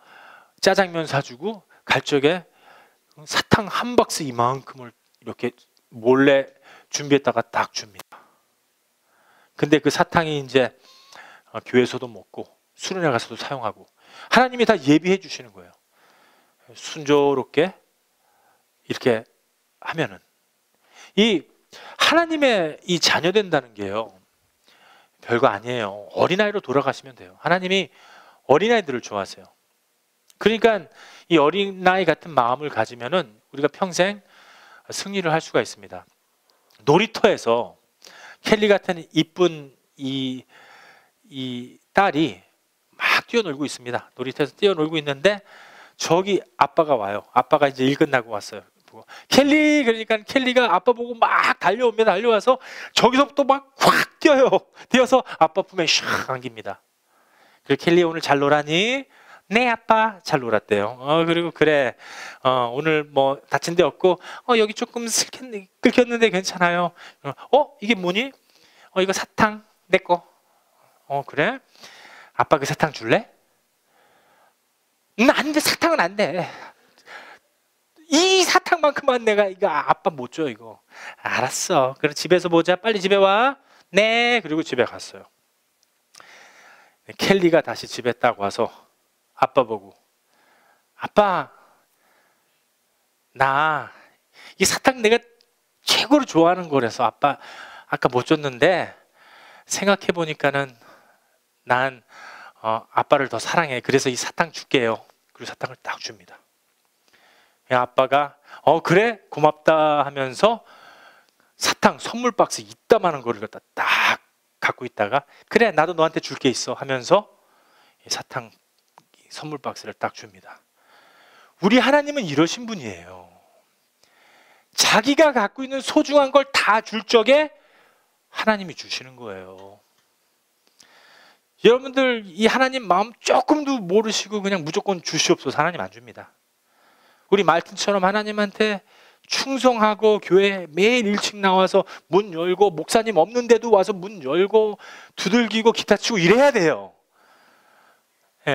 짜장면 사주고 갈 적에 사탕 한 박스 이만큼을 이렇게 몰래 준비했다가 딱 줍니다. 근데 그 사탕이 이제 교회에서도 먹고 수련회 가서도 사용하고 하나님이 다 예비해 주시는 거예요. 순조롭게 이렇게 하면은 이 하나님의 이 자녀 된다는 게요, 별거 아니에요. 어린아이로 돌아가시면 돼요. 하나님이 어린아이들을 좋아하세요. 그러니까 이 어린아이 같은 마음을 가지면은 우리가 평생 승리를 할 수가 있습니다. 놀이터에서 켈리 같은 이쁜 이 딸이 막 뛰어놀고 있습니다. 놀이터에서 뛰어놀고 있는데 저기 아빠가 와요. 아빠가 이제 일 끝나고 왔어요. 켈리, 그러니까 켈리가 아빠 보고 막 달려옵니다. 달려와서 저기서부터 막 확 뛰어요. 뛰어서 아빠 품에 샥 안깁니다. 그리고 켈리 오늘 잘 놀았니? 네 아빠 잘 놀았대요. 그리고 그래, 오늘 뭐 다친 데 없고, 여기 조금 긁혔는데 괜찮아요. 이게 뭐니? 이거 사탕 내 거. 그래? 아빠 그 사탕 줄래? 안 돼, 사탕은 안 돼. 이 사탕만큼만 내가 이거 아빠 못 줘 이거. 알았어. 그럼 집에서 보자. 빨리 집에 와. 네. 그리고 집에 갔어요. 켈리가 다시 집에 딱 와서 아빠 보고, 아빠, 나 이 사탕 내가 최고로 좋아하는 거라서 아빠 아까 못 줬는데 생각해 보니까는 난 아빠를 더 사랑해. 그래서 이 사탕 줄게요. 그리고 사탕을 딱 줍니다. 아빠가 그래 고맙다 하면서 사탕 선물 박스 이따만한 거를 갖다 딱 갖고 있다가, 그래 나도 너한테 줄 게 있어 하면서 사탕 선물 박스를 딱 줍니다. 우리 하나님은 이러신 분이에요. 자기가 갖고 있는 소중한 걸 다 줄 적에 하나님이 주시는 거예요. 여러분들 이 하나님 마음 조금도 모르시고 그냥 무조건 주시옵소서, 하나님 안 줍니다. 우리 말튼처럼 하나님한테 충성하고 교회 매일 일찍 나와서 문 열고, 목사님 없는데도 와서 문 열고 두들기고 기타 치고 이래야 돼요.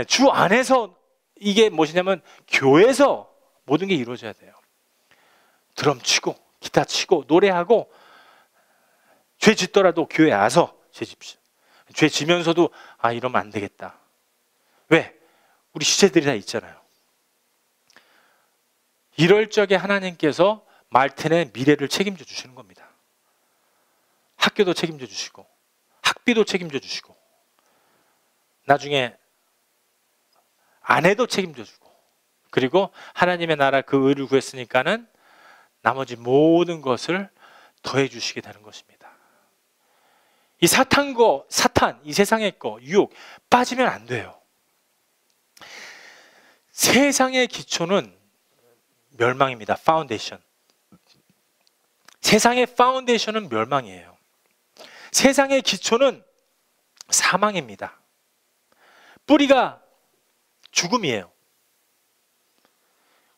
주 안에서 이게 무엇이냐면 교회에서 모든 게 이루어져야 돼요. 드럼 치고 기타 치고 노래하고, 죄 짓더라도 교회 와서 죄 집시오. 죄 지면서도 이러면 안 되겠다. 왜? 우리 시체들이 다 있잖아요. 이럴 적에 하나님께서 말튼의 미래를 책임져 주시는 겁니다. 학교도 책임져 주시고 학비도 책임져 주시고 나중에 아내도 책임져 주고, 그리고 하나님의 나라 그 의를 구했으니까는 나머지 모든 것을 더해 주시게 되는 것입니다. 이 사탄, 이 세상의 거, 유혹 빠지면 안 돼요. 세상의 기초는 멸망입니다. 파운데이션. 세상의 파운데이션은 멸망이에요. 세상의 기초는 사망입니다. 뿌리가 죽음이에요.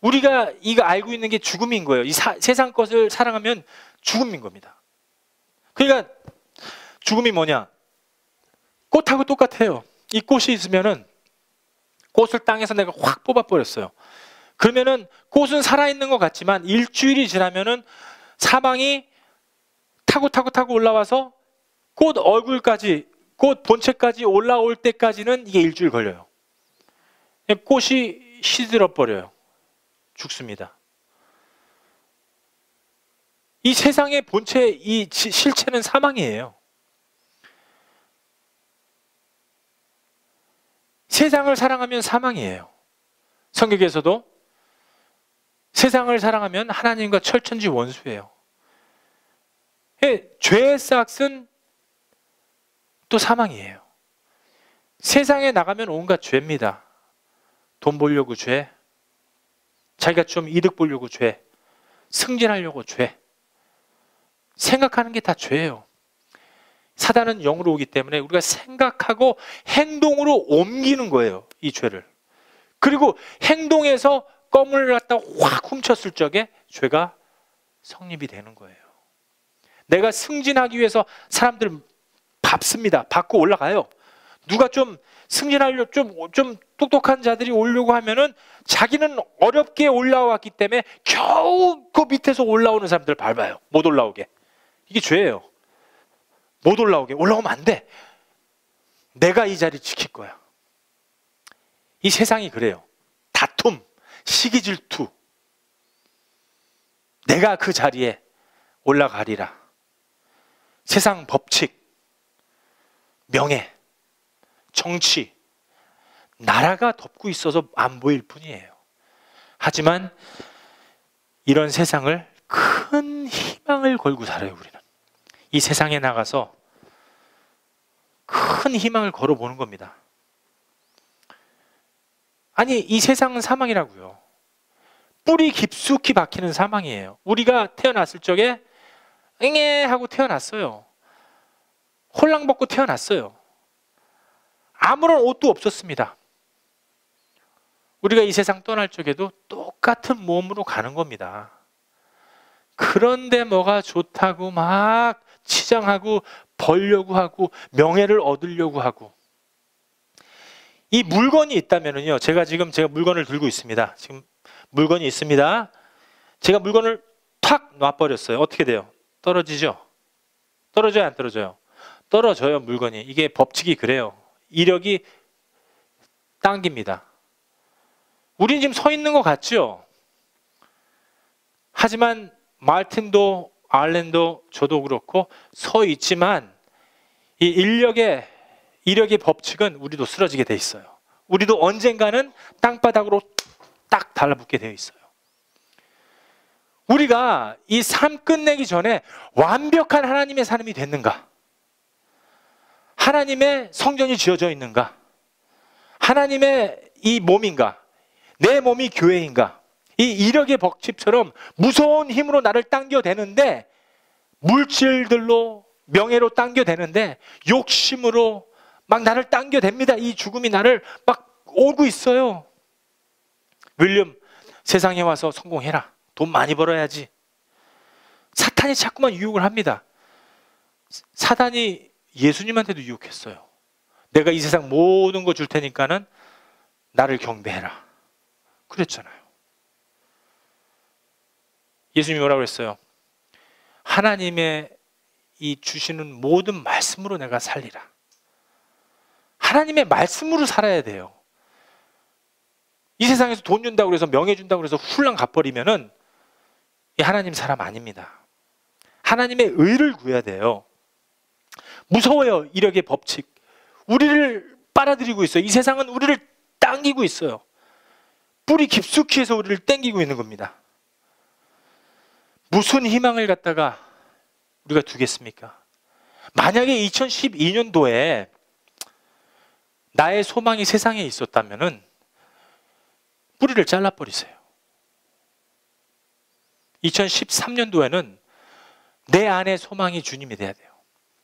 우리가 이거 알고 있는 게 죽음인 거예요. 이 세상 것을 사랑하면 죽음인 겁니다. 그러니까 죽음이 뭐냐? 꽃하고 똑같아요. 이 꽃이 있으면은 꽃을 땅에서 내가 확 뽑아버렸어요. 그러면은 꽃은 살아있는 것 같지만 일주일이 지나면은 사방이 타고 올라와서 꽃 얼굴까지, 꽃 본체까지 올라올 때까지는 이게 일주일 걸려요. 꽃이 시들어버려요. 죽습니다. 이 세상의 본체, 이 실체는 사망이에요. 세상을 사랑하면 사망이에요. 성경에서도 세상을 사랑하면 하나님과 철천지 원수예요. 죄의 싹은 또 사망이에요. 세상에 나가면 온갖 죄입니다. 돈 벌려고 죄, 자기가 좀 이득 보려고 죄, 승진하려고 죄, 생각하는 게 다 죄예요. 사단은 영으로 오기 때문에 우리가 생각하고 행동으로 옮기는 거예요, 이 죄를. 그리고 행동에서 껌을 갖다 확 훔쳤을 적에 죄가 성립이 되는 거예요. 내가 승진하기 위해서 사람들 밟습니다. 밟고 올라가요. 누가 좀 승진하려고 좀 똑똑한 자들이 오려고 하면은 자기는 어렵게 올라왔기 때문에 겨우 그 밑에서 올라오는 사람들을 밟아요. 못 올라오게. 이게 죄예요. 못 올라오게. 올라오면 안 돼. 내가 이 자리 지킬 거야. 이 세상이 그래요. 다툼, 시기 질투. 내가 그 자리에 올라가리라. 세상 법칙, 명예, 정치, 나라가 덮고 있어서 안 보일 뿐이에요. 하지만 이런 세상을 큰 희망을 걸고 살아요, 우리는. 이 세상에 나가서 큰 희망을 걸어보는 겁니다. 아니, 이 세상은 사망이라고요. 뿌리 깊숙이 박히는 사망이에요. 우리가 태어났을 적에 응애 하고 태어났어요. 홀랑 벗고 태어났어요. 아무런 옷도 없었습니다. 우리가 이 세상 떠날 적에도 똑같은 몸으로 가는 겁니다. 그런데 뭐가 좋다고 막 치장하고 벌려고 하고 명예를 얻으려고 하고. 이 물건이 있다면은요, 제가 물건을 들고 있습니다. 지금 물건이 있습니다. 제가 물건을 탁 놔버렸어요. 어떻게 돼요? 떨어지죠? 떨어져요, 안 떨어져요? 떨어져요, 물건이. 이게 법칙이 그래요. 이력이 당깁니다. 우린 지금 서 있는 것 같죠? 하지만 말틴도 알렌도 저도 그렇고 서 있지만 이 이력의 법칙은 우리도 쓰러지게 돼 있어요. 우리도 언젠가는 땅바닥으로 딱 달라붙게 되어 있어요. 우리가 이 삶 끝내기 전에 완벽한 하나님의 삶이 됐는가? 하나님의 성전이 지어져 있는가? 하나님의 이 몸인가? 내 몸이 교회인가? 이 이력의 법칙처럼 무서운 힘으로 나를 당겨대는데, 물질들로 명예로 당겨대는데 욕심으로 막 나를 당겨댑니다. 이 죽음이 나를 막 오고 있어요. 윌리엄, 세상에 와서 성공해라. 돈 많이 벌어야지. 사탄이 자꾸만 유혹을 합니다. 사단이 예수님한테도 유혹했어요. 내가 이 세상 모든 거 줄 테니까는 나를 경배해라. 그랬잖아요. 예수님이 뭐라고 그랬어요? 하나님의 이 주시는 모든 말씀으로 내가 살리라. 하나님의 말씀으로 살아야 돼요. 이 세상에서 돈 준다고 그래서 명예 준다고 그래서 훌랑 갚버리면은 이 하나님 사람 아닙니다. 하나님의 의를 구해야 돼요. 무서워요, 이력의 법칙. 우리를 빨아들이고 있어요. 이 세상은 우리를 당기고 있어요. 뿌리 깊숙이 해서 우리를 당기고 있는 겁니다. 무슨 희망을 갖다가 우리가 두겠습니까? 만약에 2012년도에 나의 소망이 세상에 있었다면은 뿌리를 잘라버리세요. 2013년도에는 내 안에 소망이 주님이 돼야 돼요.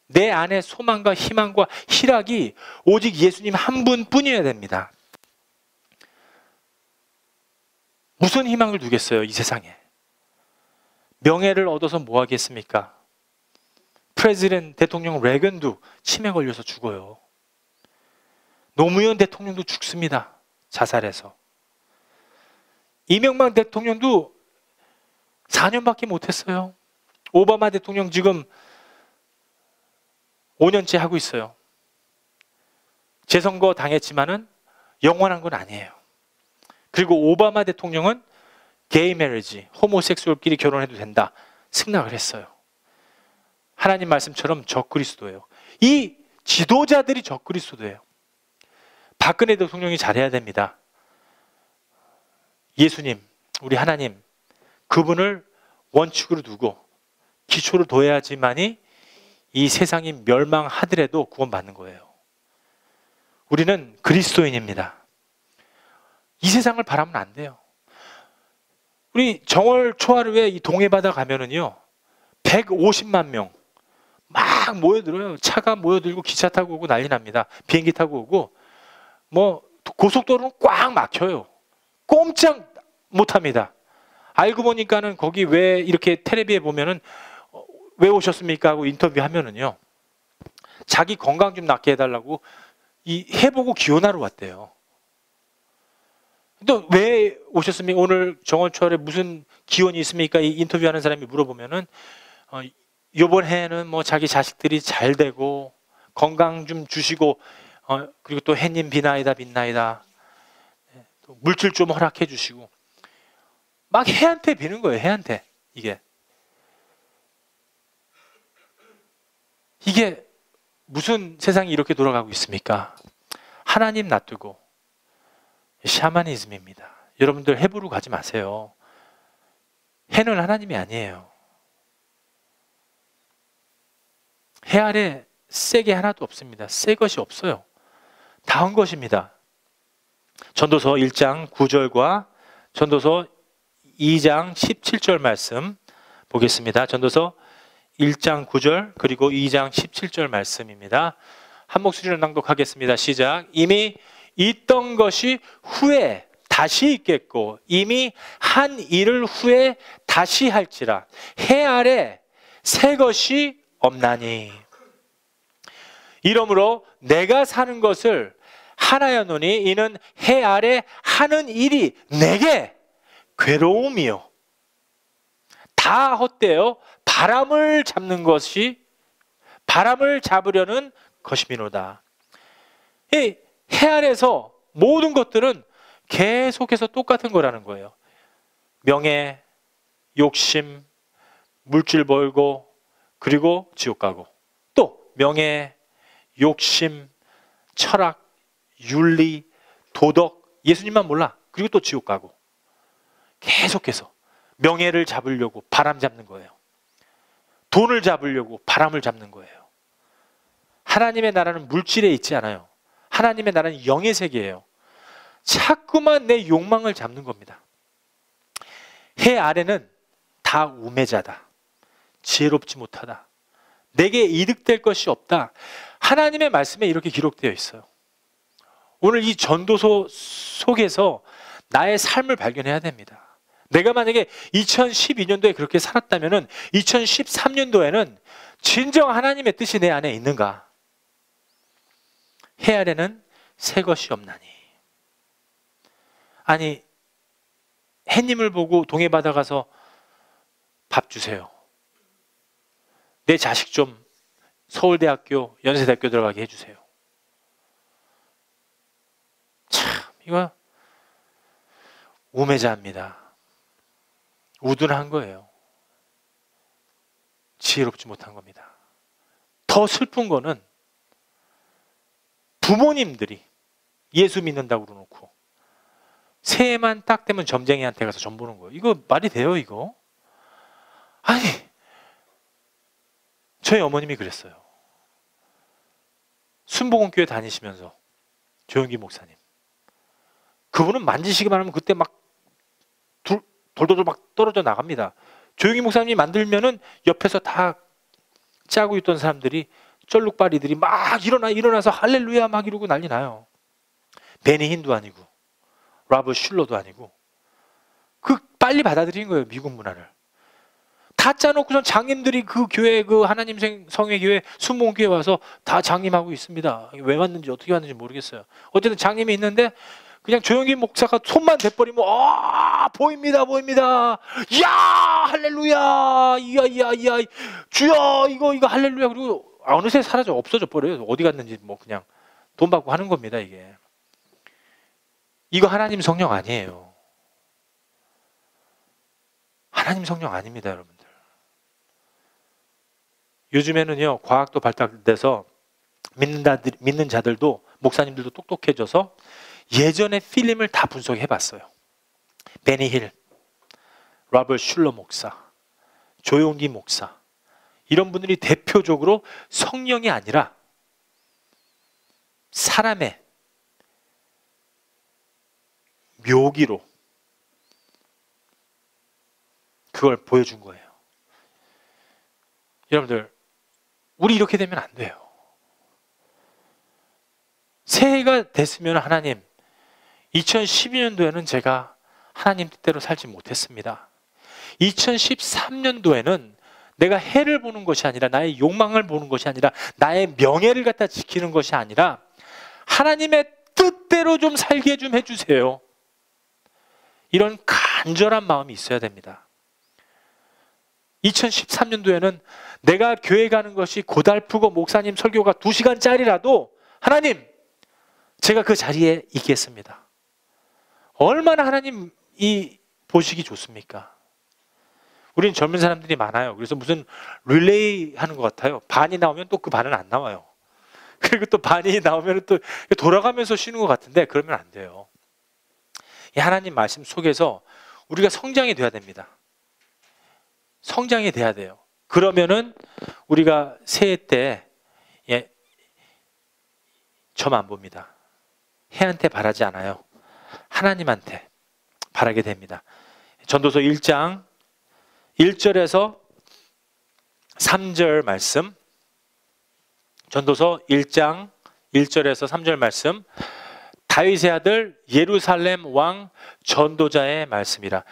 내 안에 소망과 희망과 희락이 오직 예수님 한 분뿐이어야 됩니다. 무슨 희망을 두겠어요, 이 세상에? 명예를 얻어서 뭐 하겠습니까? 프레지덴트 대통령 레건도 치매 걸려서 죽어요. 노무현 대통령도 죽습니다. 자살해서. 이명박 대통령도 4년밖에 못했어요. 오바마 대통령 지금 5년째 하고 있어요. 재선거 당했지만은 영원한 건 아니에요. 그리고 오바마 대통령은 게이 메리지, 호모섹수얼끼리 결혼해도 된다 승낙을 했어요. 하나님 말씀처럼 적그리스도예요. 이 지도자들이 적그리스도예요. 박근혜 대통령이 잘해야 됩니다. 예수님, 우리 하나님, 그분을 원칙으로 두고 기초를 둬야지만이 이 세상이 멸망하더라도 구원받는 거예요. 우리는 그리스도인입니다. 이 세상을 바라면 안 돼요. 우리 정월 초하루에 이 동해바다 가면은요 150만 명 막 모여들어요. 차가 모여들고 기차 타고 오고 난리 납니다. 비행기 타고 오고 뭐 고속도로는 꽉 막혀요. 꼼짝 못합니다. 알고 보니까는 거기 왜 이렇게 텔레비에 보면은 왜 오셨습니까 하고 인터뷰하면은요 자기 건강 좀 낫게 해달라고 이 해보고 기원하러 왔대요. 또 왜 오셨습니까? 오늘 정원철에 무슨 기원이 있습니까? 이 인터뷰하는 사람이 물어보면은 이번 해에는 뭐 자기 자식들이 잘 되고 건강 좀 주시고 그리고 또 해님 비나이다 빛나이다 또 물질 좀 허락해 주시고 막 해한테 비는 거예요. 해한테. 이게 무슨 세상이 이렇게 돌아가고 있습니까? 하나님 놔두고 샤머니즘입니다. 여러분들 해부로 가지 마세요. 해는 하나님이 아니에요. 해 아래 새 게 하나도 없습니다. 새 것이 없어요. 다 한 것입니다. 전도서 1장 9절과 전도서 2장 17절 말씀 보겠습니다. 전도서 1장 9절 그리고 2장 17절 말씀입니다. 한 목소리로 낭독하겠습니다. 시작. 이미 있던 것이 후에 다시 있겠고 이미 한 일을 후에 다시 할지라 해 아래 새 것이 없나니 이러므로 내가 사는 것을 하나였노니 이는 해 아래 하는 일이 내게 괴로움이요 다 헛되어 바람을 잡는 것이 바람을 잡으려는 것이미로다. 이 해 아래에서 모든 것들은 계속해서 똑같은 거라는 거예요. 명예, 욕심, 물질 벌고 그리고 지옥 가고 또 명예, 욕심, 철학, 윤리, 도덕 예수님만 몰라. 그리고 또 지옥 가고 계속해서 명예를 잡으려고 바람 잡는 거예요. 돈을 잡으려고 바람을 잡는 거예요. 하나님의 나라는 물질에 있지 않아요. 하나님의 나라는 영의 세계예요. 자꾸만 내 욕망을 잡는 겁니다. 해 아래는 다 우매자다. 지혜롭지 못하다. 내게 이득될 것이 없다. 하나님의 말씀에 이렇게 기록되어 있어요. 오늘 이 전도서 속에서 나의 삶을 발견해야 됩니다. 내가 만약에 2012년도에 그렇게 살았다면 2013년도에는 진정 하나님의 뜻이 내 안에 있는가? 해 아래는 새 것이 없나니. 아니 해님을 보고 동해바다 가서 밥 주세요. 내 자식 좀 서울대학교, 연세대학교 들어가게 해주세요. 참 이거 우매자입니다. 우둔한 거예요. 지혜롭지 못한 겁니다. 더 슬픈 거는 부모님들이 예수 믿는다고 그러놓고 새해만 딱 되면 점쟁이한테 가서 점 보는 거예요. 이거 말이 돼요 이거? 아니 저희 어머님이 그랬어요. 순복음교회 다니시면서 조영기 목사님 그분은 만지시기만 하면 그때 막 돌돌돌 막 떨어져 나갑니다. 조영기 목사님이 만들면은 옆에서 다 짜고 있던 사람들이 쩔룩바리들이 막 일어나서 할렐루야 막 이러고 난리 나요. 베니 힌도 아니고 라브 슐러도 아니고 그 빨리 받아들인 거예요. 미국 문화를. 다 짜놓고선 장님들이 그 교회, 그 하나님 성회 교회, 순복음교회 와서 다 장님하고 있습니다. 왜 왔는지 어떻게 왔는지 모르겠어요. 어쨌든 장님이 있는데 그냥 조용히 목사가 손만 대버리면 보입니다, 보입니다. 야, 할렐루야, 이야, 주여, 이거 할렐루야. 그리고 어느새 사라져, 없어져 버려요. 어디 갔는지 뭐 그냥 돈 받고 하는 겁니다, 이게. 이거 하나님 성령 아니에요. 하나님 성령 아닙니다, 여러분들. 요즘에는요, 과학도 발달돼서 믿는 자들도, 목사님들도 똑똑해져서 예전의 필름을 다 분석해 봤어요. 베니 힐, 로버트 슐러 목사, 조용기 목사, 이런 분들이 대표적으로 성령이 아니라 사람의 묘기로 그걸 보여준 거예요. 여러분들, 우리 이렇게 되면 안 돼요. 새해가 됐으면 하나님, 2012년도에는 제가 하나님 뜻대로 살지 못했습니다. 2013년도에는 내가 해를 보는 것이 아니라, 나의 욕망을 보는 것이 아니라, 나의 명예를 갖다 지키는 것이 아니라 하나님의 뜻대로 좀 살게 좀 해주세요. 이런 간절한 마음이 있어야 됩니다. 2013년도에는 내가 교회 가는 것이 고달프고 목사님 설교가 2시간짜리라도 하나님, 제가 그 자리에 있겠습니다. 얼마나 하나님이 보시기 좋습니까? 우린 젊은 사람들이 많아요. 그래서 무슨 릴레이 하는 것 같아요. 반이 나오면 또 그 반은 안 나와요. 그리고 또 반이 나오면 또 돌아가면서 쉬는 것 같은데, 그러면 안 돼요. 이 하나님 말씀 속에서 우리가 성장이 돼야 됩니다. 성장이 돼야 돼요. 그러면은 우리가 새해 때 점 안 봅니다. 해한테 바라지 않아요. 하나님한테 바라게 됩니다. 전도서 1장 1절에서 3절 말씀, 전도서 1장 1절에서 3절 말씀, 다윗의 아들 예루살렘 왕 전도자의 말씀이라.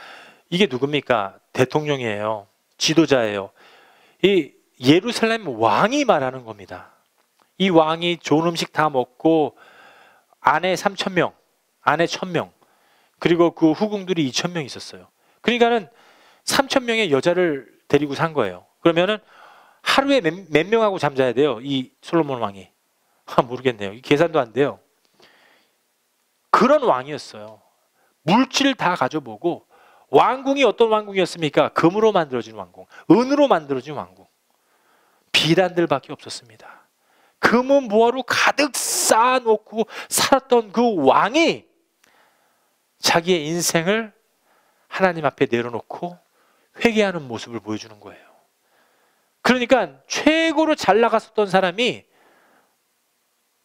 이게 누굽니까? 대통령이에요. 지도자예요. 이 예루살렘 왕이 말하는 겁니다. 이 왕이 좋은 음식 다 먹고 아내 3,000명, 아내 1,000명, 그리고 그 후궁들이 2,000명 있었어요. 그러니까는 3,000명의 여자를 데리고 산 거예요. 그러면은 하루에 몇 명하고 잠자야 돼요, 이 솔로몬 왕이? 모르겠네요. 계산도 안 돼요. 그런 왕이었어요. 물질 다 가져보고, 왕궁이 어떤 왕궁이었습니까? 금으로 만들어진 왕궁, 은으로 만들어진 왕궁. 비단들밖에 없었습니다. 금은 무화로 가득 쌓아놓고 살았던 그 왕이 자기의 인생을 하나님 앞에 내려놓고 회개하는 모습을 보여주는 거예요. 그러니까 최고로 잘 나갔었던 사람이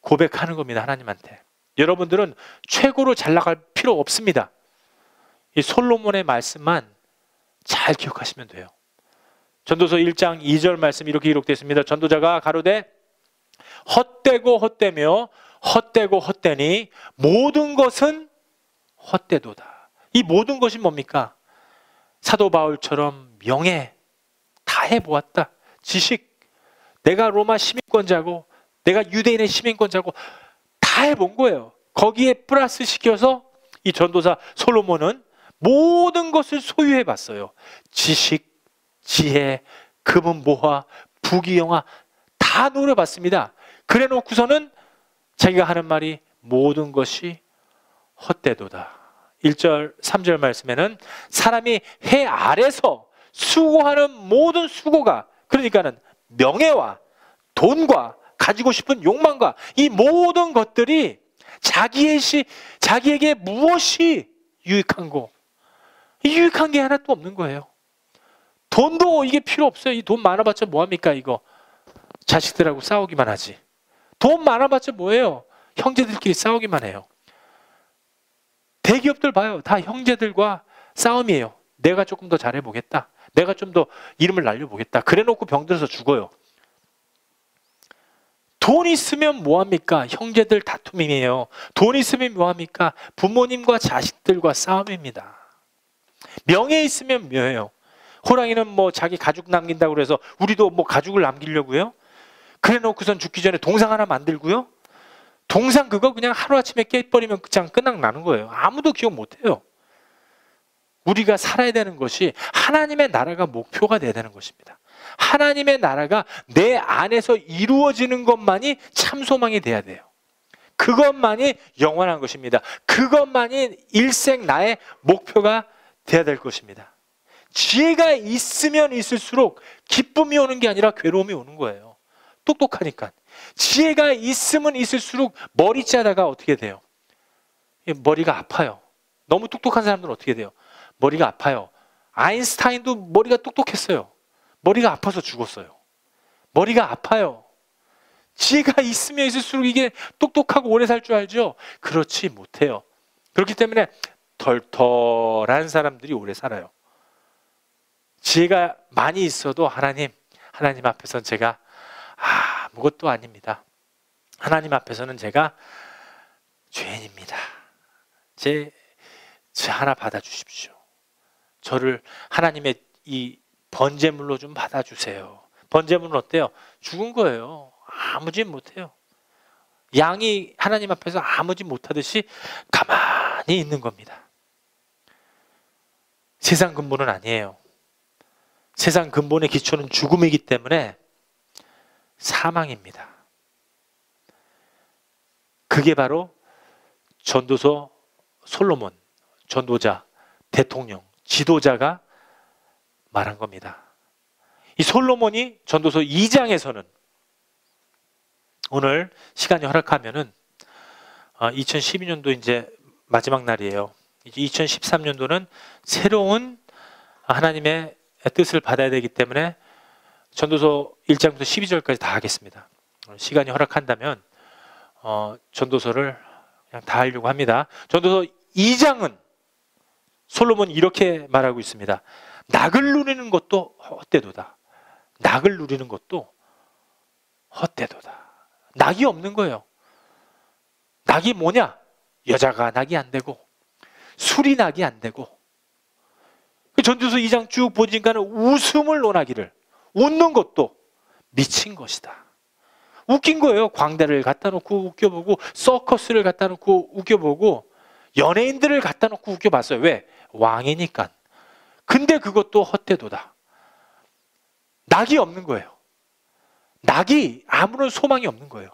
고백하는 겁니다, 하나님한테. 여러분들은 최고로 잘 나갈 필요 없습니다. 이 솔로몬의 말씀만 잘 기억하시면 돼요. 전도서 1장 2절 말씀 이렇게 기록되어 있습니다. 전도자가 가로되 헛되고 헛되며 헛되고 헛되니 모든 것은 헛되도다. 이 모든 것이 뭡니까? 사도 바울처럼 명예 다 해보았다. 지식, 내가 로마 시민권자고 내가 유대인의 시민권자고 다 해본 거예요. 거기에 플러스 시켜서 이 전도사 솔로몬은 모든 것을 소유해봤어요. 지식, 지혜, 금은 모화, 부귀영화 다 노려봤습니다. 그래 놓고서는 자기가 하는 말이 모든 것이 헛되도다. 1절 3절 말씀에는 사람이 해 아래서 수고하는 모든 수고가, 그러니까는 명예와 돈과 가지고 싶은 욕망과 이 모든 것들이 자기에게 무엇이 유익한고, 유익한 게 하나도 없는 거예요. 돈도 이게 필요 없어요. 이 돈 많아봤자 뭐합니까? 이거 자식들하고 싸우기만 하지. 돈 많아봤자 뭐예요? 형제들끼리 싸우기만 해요. 대기업들 봐요. 다 형제들과 싸움이에요. 내가 조금 더 잘해보겠다, 내가 좀 더 이름을 날려보겠다, 그래 놓고 병들어서 죽어요. 돈 있으면 뭐합니까? 형제들 다툼이에요. 돈 있으면 뭐합니까? 부모님과 자식들과 싸움입니다. 명예 있으면 뭐예요? 호랑이는 뭐 자기 가죽 남긴다고 그래서 우리도 뭐 가죽을 남기려고요? 그래 놓고선 죽기 전에 동상 하나 만들고요? 동상 그거 그냥 하루아침에 깨버리면 그냥 끝나는 거예요. 아무도 기억 못해요. 우리가 살아야 되는 것이 하나님의 나라가 목표가 돼야 되는 것입니다. 하나님의 나라가 내 안에서 이루어지는 것만이 참 소망이 돼야 돼요. 그것만이 영원한 것입니다. 그것만이 일생 나의 목표가 돼야 될 것입니다. 지혜가 있으면 있을수록 기쁨이 오는 게 아니라 괴로움이 오는 거예요. 똑똑하니까. 지혜가 있으면 있을수록 머리 짜다가 어떻게 돼요? 머리가 아파요. 너무 똑똑한 사람들은 어떻게 돼요? 머리가 아파요. 아인슈타인도 머리가 똑똑했어요. 머리가 아파서 죽었어요. 머리가 아파요. 지혜가 있으면 있을수록 이게 똑똑하고 오래 살 줄 알죠? 그렇지 못해요. 그렇기 때문에 덜덜한 사람들이 오래 살아요. 지혜가 많이 있어도 하나님 앞에서는 제가 아무것도 아닙니다. 하나님 앞에서는 제가 죄인입니다. 제 하나 받아주십시오. 저를 하나님의 이 번제물로 좀 받아주세요. 번제물은 어때요? 죽은 거예요. 아무 짓 못해요. 양이 하나님 앞에서 아무 짓 못하듯이 가만히 있는 겁니다. 세상 근본은 아니에요. 세상 근본의 기초는 죽음이기 때문에 사망입니다. 그게 바로 전도서 솔로몬, 전도자, 대통령, 지도자가 말한 겁니다. 이 솔로몬이 전도서 2장에서는 오늘 시간이 허락하면은 2012년도 이제 마지막 날이에요. 이제 2013년도는 새로운 하나님의 뜻을 받아야 되기 때문에 전도서 1장부터 12절까지 다 하겠습니다. 시간이 허락한다면 전도서를 그냥 다 하려고 합니다. 전도서 2장은 솔로몬이 이렇게 말하고 있습니다. 낙을 누리는 것도 헛되도다. 낙을 누리는 것도 헛되도다. 낙이 없는 거예요. 낙이 뭐냐? 여자가 낙이 안 되고 술이 낙이 안 되고 전도서 2장 쭉 보니까는 웃음을 논하기를 웃는 것도 미친 것이다. 웃긴 거예요. 광대를 갖다 놓고 웃겨보고 서커스를 갖다 놓고 웃겨보고 연예인들을 갖다 놓고 웃겨봤어요. 왜? 왕이니까. 근데 그것도 헛되도다. 낙이 없는 거예요. 낙이 아무런 소망이 없는 거예요.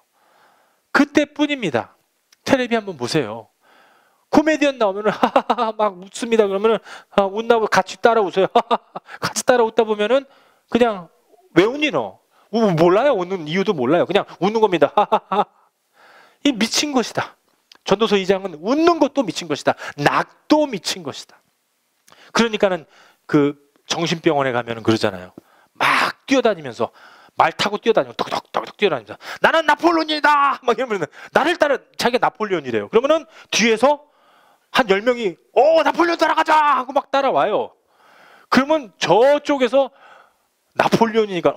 그때뿐입니다. 텔레비 한번 보세요. 코미디언 나오면은 하하하 막 웃습니다. 그러면은 웃나 같이 따라 웃어요. 같이 따라 웃다 보면은 그냥 왜 웃니 너? 몰라요. 웃는 이유도 몰라요. 그냥 웃는 겁니다. 하하하. 이 미친 것이다. 전도서 2장은 웃는 것도 미친 것이다. 낙도 미친 것이다. 그러니까는 그 정신병원에 가면은 그러잖아요. 막 뛰어다니면서 말 타고 뛰어다니고 덕덕덕덕 뛰어다니면서 나는 나폴레옹이다 막 이러면 나를 따라 자기가 나폴레옹이래요. 그러면은 뒤에서 한 10명이 나폴레옹 따라가자 하고 막 따라와요. 그러면 저쪽에서 나폴레옹이니까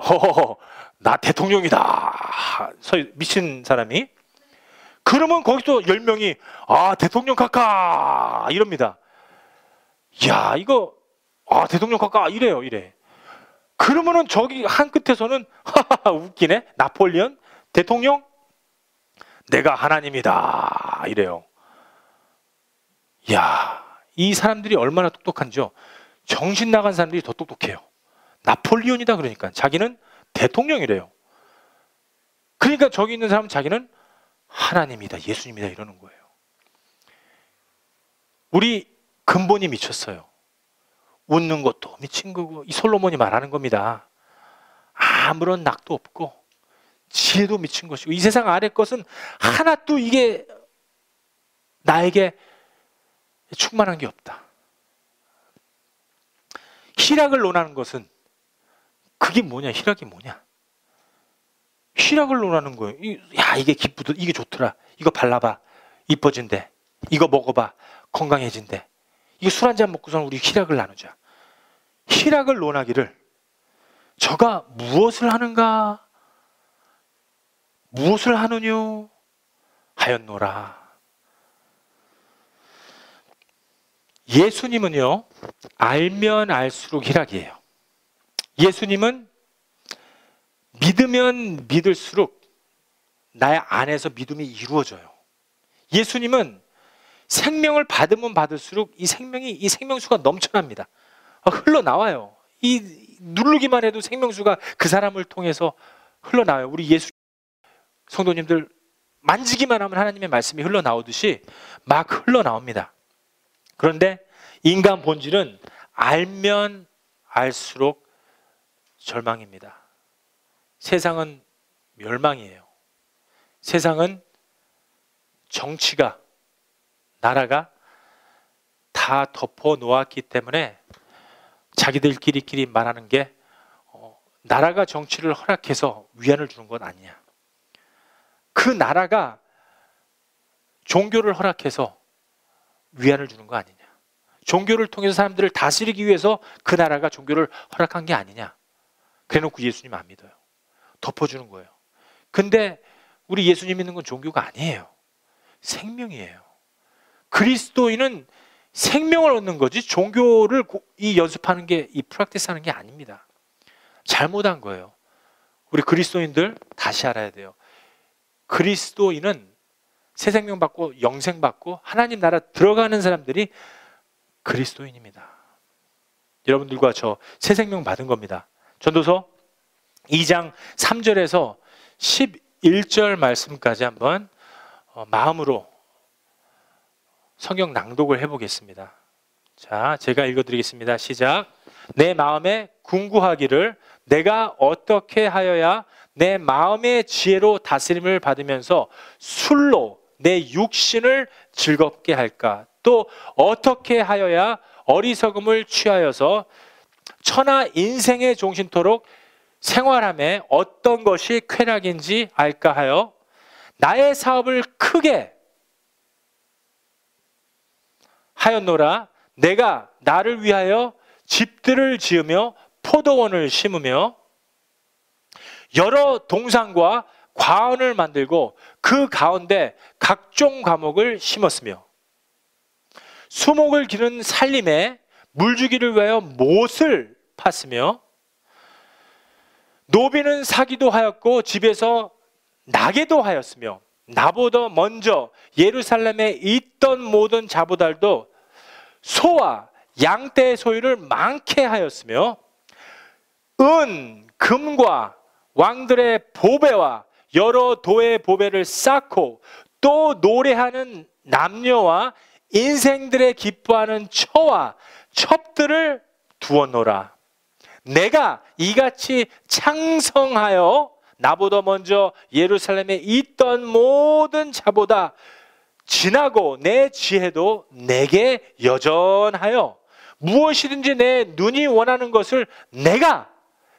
나 대통령이다 미친 사람이. 그러면 거기서 10명이 대통령 카카 이럽니다. 야 이거 대통령 카카 이래요. 그러면은 저기 한 끝에서는 웃기네. 나폴레옹 대통령 내가 하나님이다 이래요. 야, 이 사람들이 얼마나 똑똑한지요. 정신 나간 사람들이 더 똑똑해요. 나폴레옹이다 그러니까 자기는 대통령이래요. 그러니까 저기 있는 사람은 자기는 하나님이다 예수님이다 이러는 거예요. 우리 근본이 미쳤어요. 웃는 것도 미친 거고 이 솔로몬이 말하는 겁니다. 아무런 낙도 없고 지혜도 미친 것이고 이 세상 아래 것은 하나도 이게 나에게 충만한 게 없다. 희락을 논하는 것은 그게 뭐냐? 희락이 뭐냐? 희락을 논하는 거예요. 야 이게 기쁘다, 이게 좋더라, 이거 발라봐 이뻐진대, 이거 먹어봐 건강해진대, 이거 술 한잔 먹고서는 우리 희락을 나누자. 희락을 논하기를 저가 무엇을 하는가? 무엇을 하느뇨? 하였노라. 예수님은요 알면 알수록 희락이에요. 예수님은 믿으면 믿을수록 나의 안에서 믿음이 이루어져요. 예수님은 생명을 받으면 받을수록 이 생명수가 넘쳐납니다. 흘러나와요. 이 누르기만 해도 생명수가 그 사람을 통해서 흘러나와요. 우리 예수 성도님들 만지기만 하면 하나님의 말씀이 흘러나오듯이 막 흘러나옵니다. 그런데 인간 본질은 알면 알수록 절망입니다. 세상은 멸망이에요. 세상은 정치가, 나라가 다 덮어 놓았기 때문에 자기들끼리 말하는 게 나라가 정치를 허락해서 위안을 주는 건 아니야. 그 나라가 종교를 허락해서 위안을 주는 거 아니냐. 종교를 통해서 사람들을 다스리기 위해서 그 나라가 종교를 허락한 게 아니냐. 그래놓고 예수님 안 믿어요. 덮어주는 거예요. 근데 우리 예수님 믿는 건 종교가 아니에요. 생명이에요. 그리스도인은 생명을 얻는 거지 종교를 이 연습하는 게, 이 프랙티스 하는 게 아닙니다. 잘못한 거예요. 우리 그리스도인들 다시 알아야 돼요. 그리스도인은 새 생명 받고 영생 받고 하나님 나라 들어가는 사람들이 그리스도인입니다. 여러분들과 저 새 생명 받은 겁니다. 전도서 2장 3절에서 11절 말씀까지 한번 마음으로 성경 낭독을 해보겠습니다. 자, 제가 읽어드리겠습니다. 시작. 내 마음에 궁구하기를 내가 어떻게 하여야 내 마음의 지혜로 다스림을 받으면서 술로 내 육신을 즐겁게 할까? 또 어떻게 하여야 어리석음을 취하여서 천하 인생의 종신토록 생활함에 어떤 것이 쾌락인지 알까 하여 나의 사업을 크게 하였노라. 내가 나를 위하여 집들을 지으며 포도원을 심으며 여러 동산과 과원을 만들고 그 가운데 각종 과목을 심었으며 수목을 기른 살림에 물주기를 위하여 못을 팠으며 노비는 사기도 하였고 집에서 나게도 하였으며 나보다 먼저 예루살렘에 있던 모든 자보달도 소와 양떼의 소유를 많게 하였으며 은, 금과 왕들의 보배와 여러 도의 보배를 쌓고 또 노래하는 남녀와 인생들의 기뻐하는 처와 첩들을 두었노라. 내가 이같이 창성하여 나보다 먼저 예루살렘에 있던 모든 자보다 지나고 내 지혜도 내게 여전하여 무엇이든지 내 눈이 원하는 것을 내가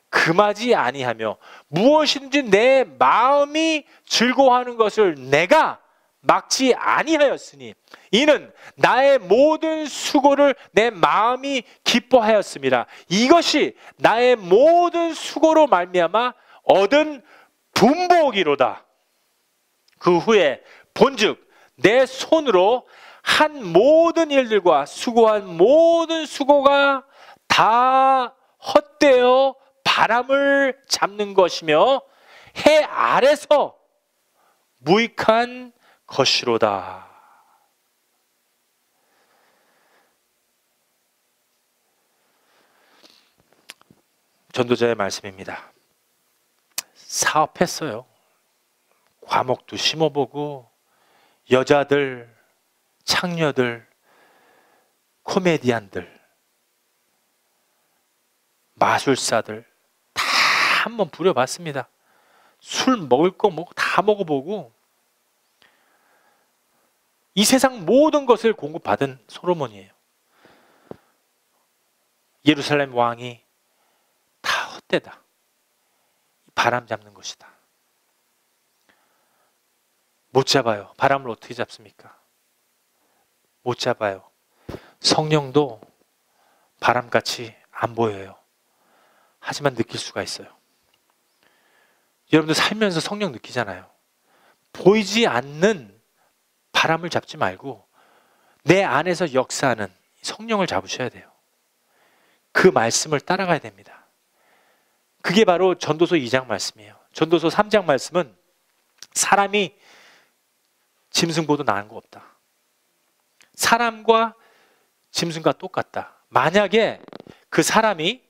금하지 아니하며 무엇이든지 내 마음이 즐거워하는 것을 내가 막지 아니하였으니 이는 나의 모든 수고를 내 마음이 기뻐하였습니다. 이것이 나의 모든 수고로 말미암아 얻은 분복이로다. 그 후에 본즉 내 손으로 한 모든 일들과 수고한 모든 수고가 다 헛되어 바람을 잡는 것이며 해 아래서 무익한 것이로다. 전도자의 말씀입니다. 사업했어요. 과목도 심어보고 여자들, 창녀들, 코미디언들, 마술사들 다 한번 부려봤습니다. 술 먹을 거 먹고 다 먹어보고 이 세상 모든 것을 공급받은 솔로몬이에요. 예루살렘 왕이 다 헛되다. 바람 잡는 것이다. 못 잡아요. 바람을 어떻게 잡습니까? 못 잡아요. 성령도 바람같이 안 보여요. 하지만 느낄 수가 있어요. 여러분들 살면서 성령 느끼잖아요. 보이지 않는 바람을 잡지 말고 내 안에서 역사하는 성령을 잡으셔야 돼요. 그 말씀을 따라가야 됩니다. 그게 바로 전도서 2장 말씀이에요. 전도서 3장 말씀은 사람이 짐승보다 나은 거 없다. 사람과 짐승과 똑같다. 만약에 그 사람이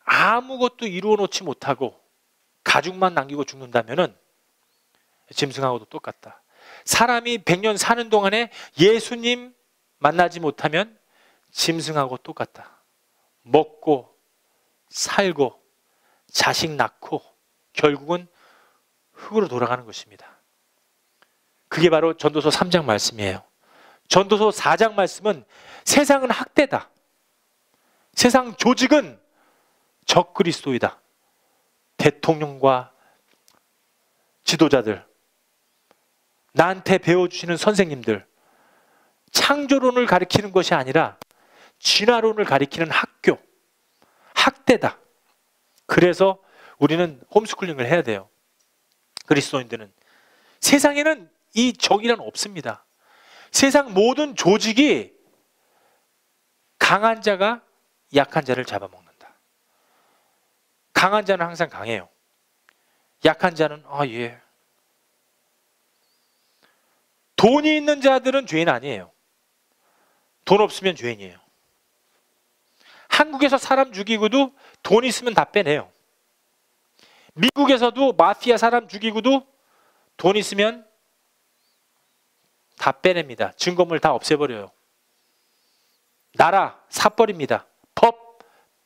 아무것도 이루어 놓지 못하고 가죽만 남기고 죽는다면은 짐승하고도 똑같다. 사람이 100년 사는 동안에 예수님 만나지 못하면 짐승하고 똑같다. 먹고 살고 자식 낳고 결국은 흙으로 돌아가는 것입니다. 그게 바로 전도서 3장 말씀이에요. 전도서 4장 말씀은 세상은 학대다. 세상 조직은 적그리스도이다. 대통령과 지도자들, 나한테 배워주시는 선생님들, 창조론을 가리키는 것이 아니라 진화론을 가리키는 학교, 학대다. 그래서 우리는 홈스쿨링을 해야 돼요. 그리스도인들은. 세상에는 이 적이란 없습니다. 세상 모든 조직이 강한 자가 약한 자를 잡아먹는다. 강한 자는 항상 강해요. 약한 자는 예. 돈이 있는 자들은 죄인 아니에요. 돈 없으면 죄인이에요. 한국에서 사람 죽이고도 돈 있으면 다 빼내요. 미국에서도 마피아 사람 죽이고도 돈 있으면 다 빼냅니다. 증거물 다 없애버려요. 나라 사버립니다. 법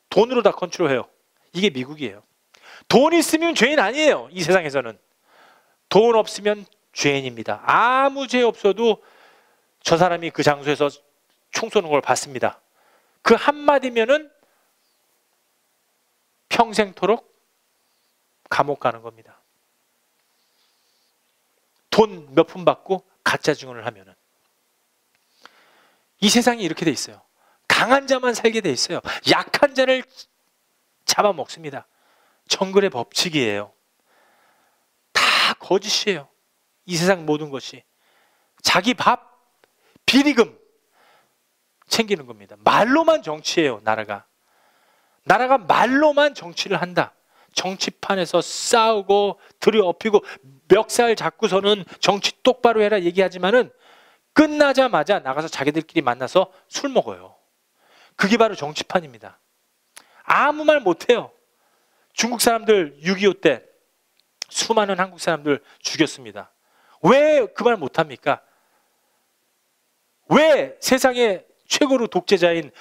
돈으로 다 컨트롤해요. 이게 미국이에요. 돈 있으면 죄인 아니에요. 이 세상에서는. 돈 없으면 죄인입니다. 아무 죄 없어도 저 사람이 그 장소에서 총 쏘는 걸 봤습니다. 그 한마디면은 평생토록 감옥 가는 겁니다. 돈 몇 푼 받고 가짜 증언을 하면은. 이 세상이 이렇게 돼 있어요. 강한 자만 살게 돼 있어요. 약한 자를 잡아먹습니다. 정글의 법칙이에요. 다 거짓이에요. 이 세상 모든 것이. 자기 밥, 비리금 챙기는 겁니다. 말로만 정치해요. 나라가 말로만 정치를 한다. 정치판에서 싸우고 들이엎히고 멱살 잡고서는 정치 똑바로 해라 얘기하지만은 끝나자마자 나가서 자기들끼리 만나서 술 먹어요. 그게 바로 정치판입니다. 아무 말 못해요. 중국 사람들 6.25 때 수많은 한국 사람들 죽였습니다. 왜 그 말 못합니까? 왜 세상의 최고로 독재자인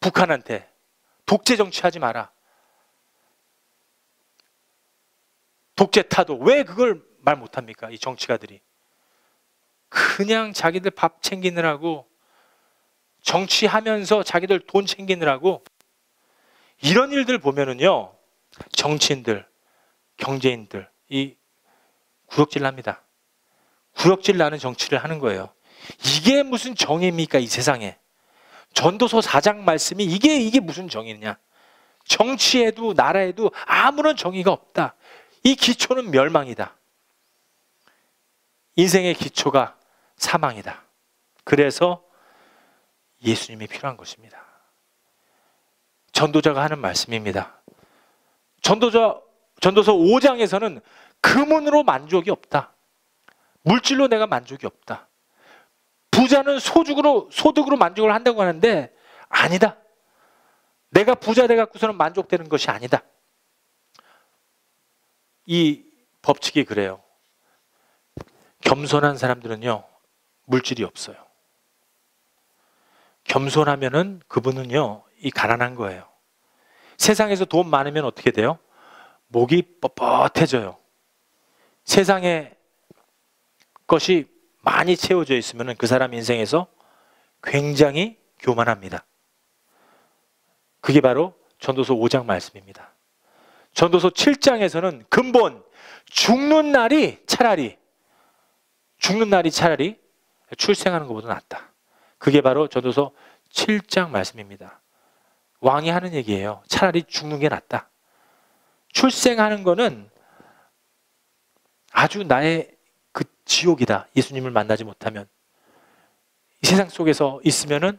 북한한테 독재 정치하지 마라. 독재 타도 왜 그걸 말 못합니까? 이 정치가들이. 그냥 자기들 밥 챙기느라고 정치하면서 자기들 돈 챙기느라고 이런 일들 보면은요, 정치인들, 경제인들 이 구역질 납니다. 구역질 나는 정치를 하는 거예요. 이게 무슨 정의입니까? 이 세상에. 전도서 4장 말씀이 이게 무슨 정의냐? 정치에도 나라에도 아무런 정의가 없다. 이 기초는 멸망이다. 인생의 기초가 사망이다. 그래서 예수님이 필요한 것입니다. 전도자가 하는 말씀입니다. 전도서 5장에서는 금은으로 만족이 없다. 물질로 내가 만족이 없다. 부자는 소득으로 만족을 한다고 하는데 아니다. 내가 부자 돼 갖고서는 만족되는 것이 아니다. 이 법칙이 그래요. 겸손한 사람들은요, 물질이 없어요. 겸손하면은 그분은요, 이 가난한 거예요. 세상에서 돈 많으면 어떻게 돼요? 목이 뻣뻣해져요. 세상에 것이 많이 채워져 있으면 그 사람 인생에서 굉장히 교만합니다. 그게 바로 전도서 5장 말씀입니다. 전도서 7장에서는 근본 죽는 날이 차라리 출생하는 것보다 낫다. 그게 바로 전도서 7장 말씀입니다. 왕이 하는 얘기예요. 차라리 죽는 게 낫다. 출생하는 거는 아주 나의 그 지옥이다. 예수님을 만나지 못하면. 이 세상 속에서 있으면은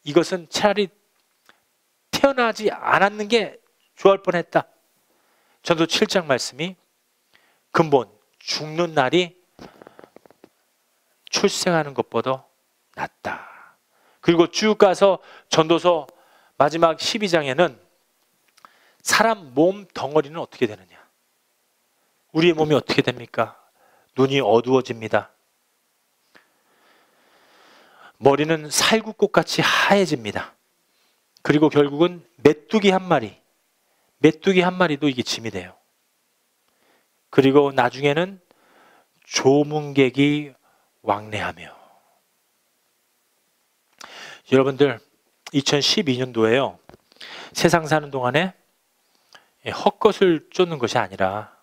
이것은 차라리 태어나지 않았는 게 좋을 뻔했다. 전도 7장 말씀이 근본 죽는 날이 출생하는 것보다 낫다. 그리고 쭉 가서 전도서 마지막 12장에는 사람 몸 덩어리는 어떻게 되느냐. 우리의 몸이 어떻게 됩니까? 눈이 어두워집니다. 머리는 살구꽃같이 하얘집니다. 그리고 결국은 메뚜기 한 마리도 이게 짐이 돼요. 그리고 나중에는 조문객이 왕래하며. 여러분들 2012년도에요. 세상 사는 동안에 헛것을 쫓는 것이 아니라,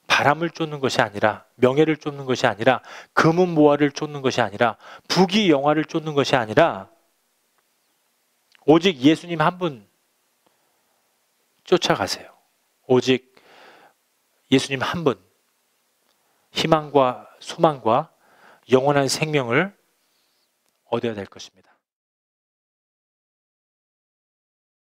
바람을 쫓는 것이 아니라, 명예를 쫓는 것이 아니라, 금은보화를 쫓는 것이 아니라, 부귀영화를 쫓는 것이 아니라, 오직 예수님 한 분 쫓아가세요. 오직 예수님 한 분, 희망과 소망과 영원한 생명을 얻어야 될 것입니다.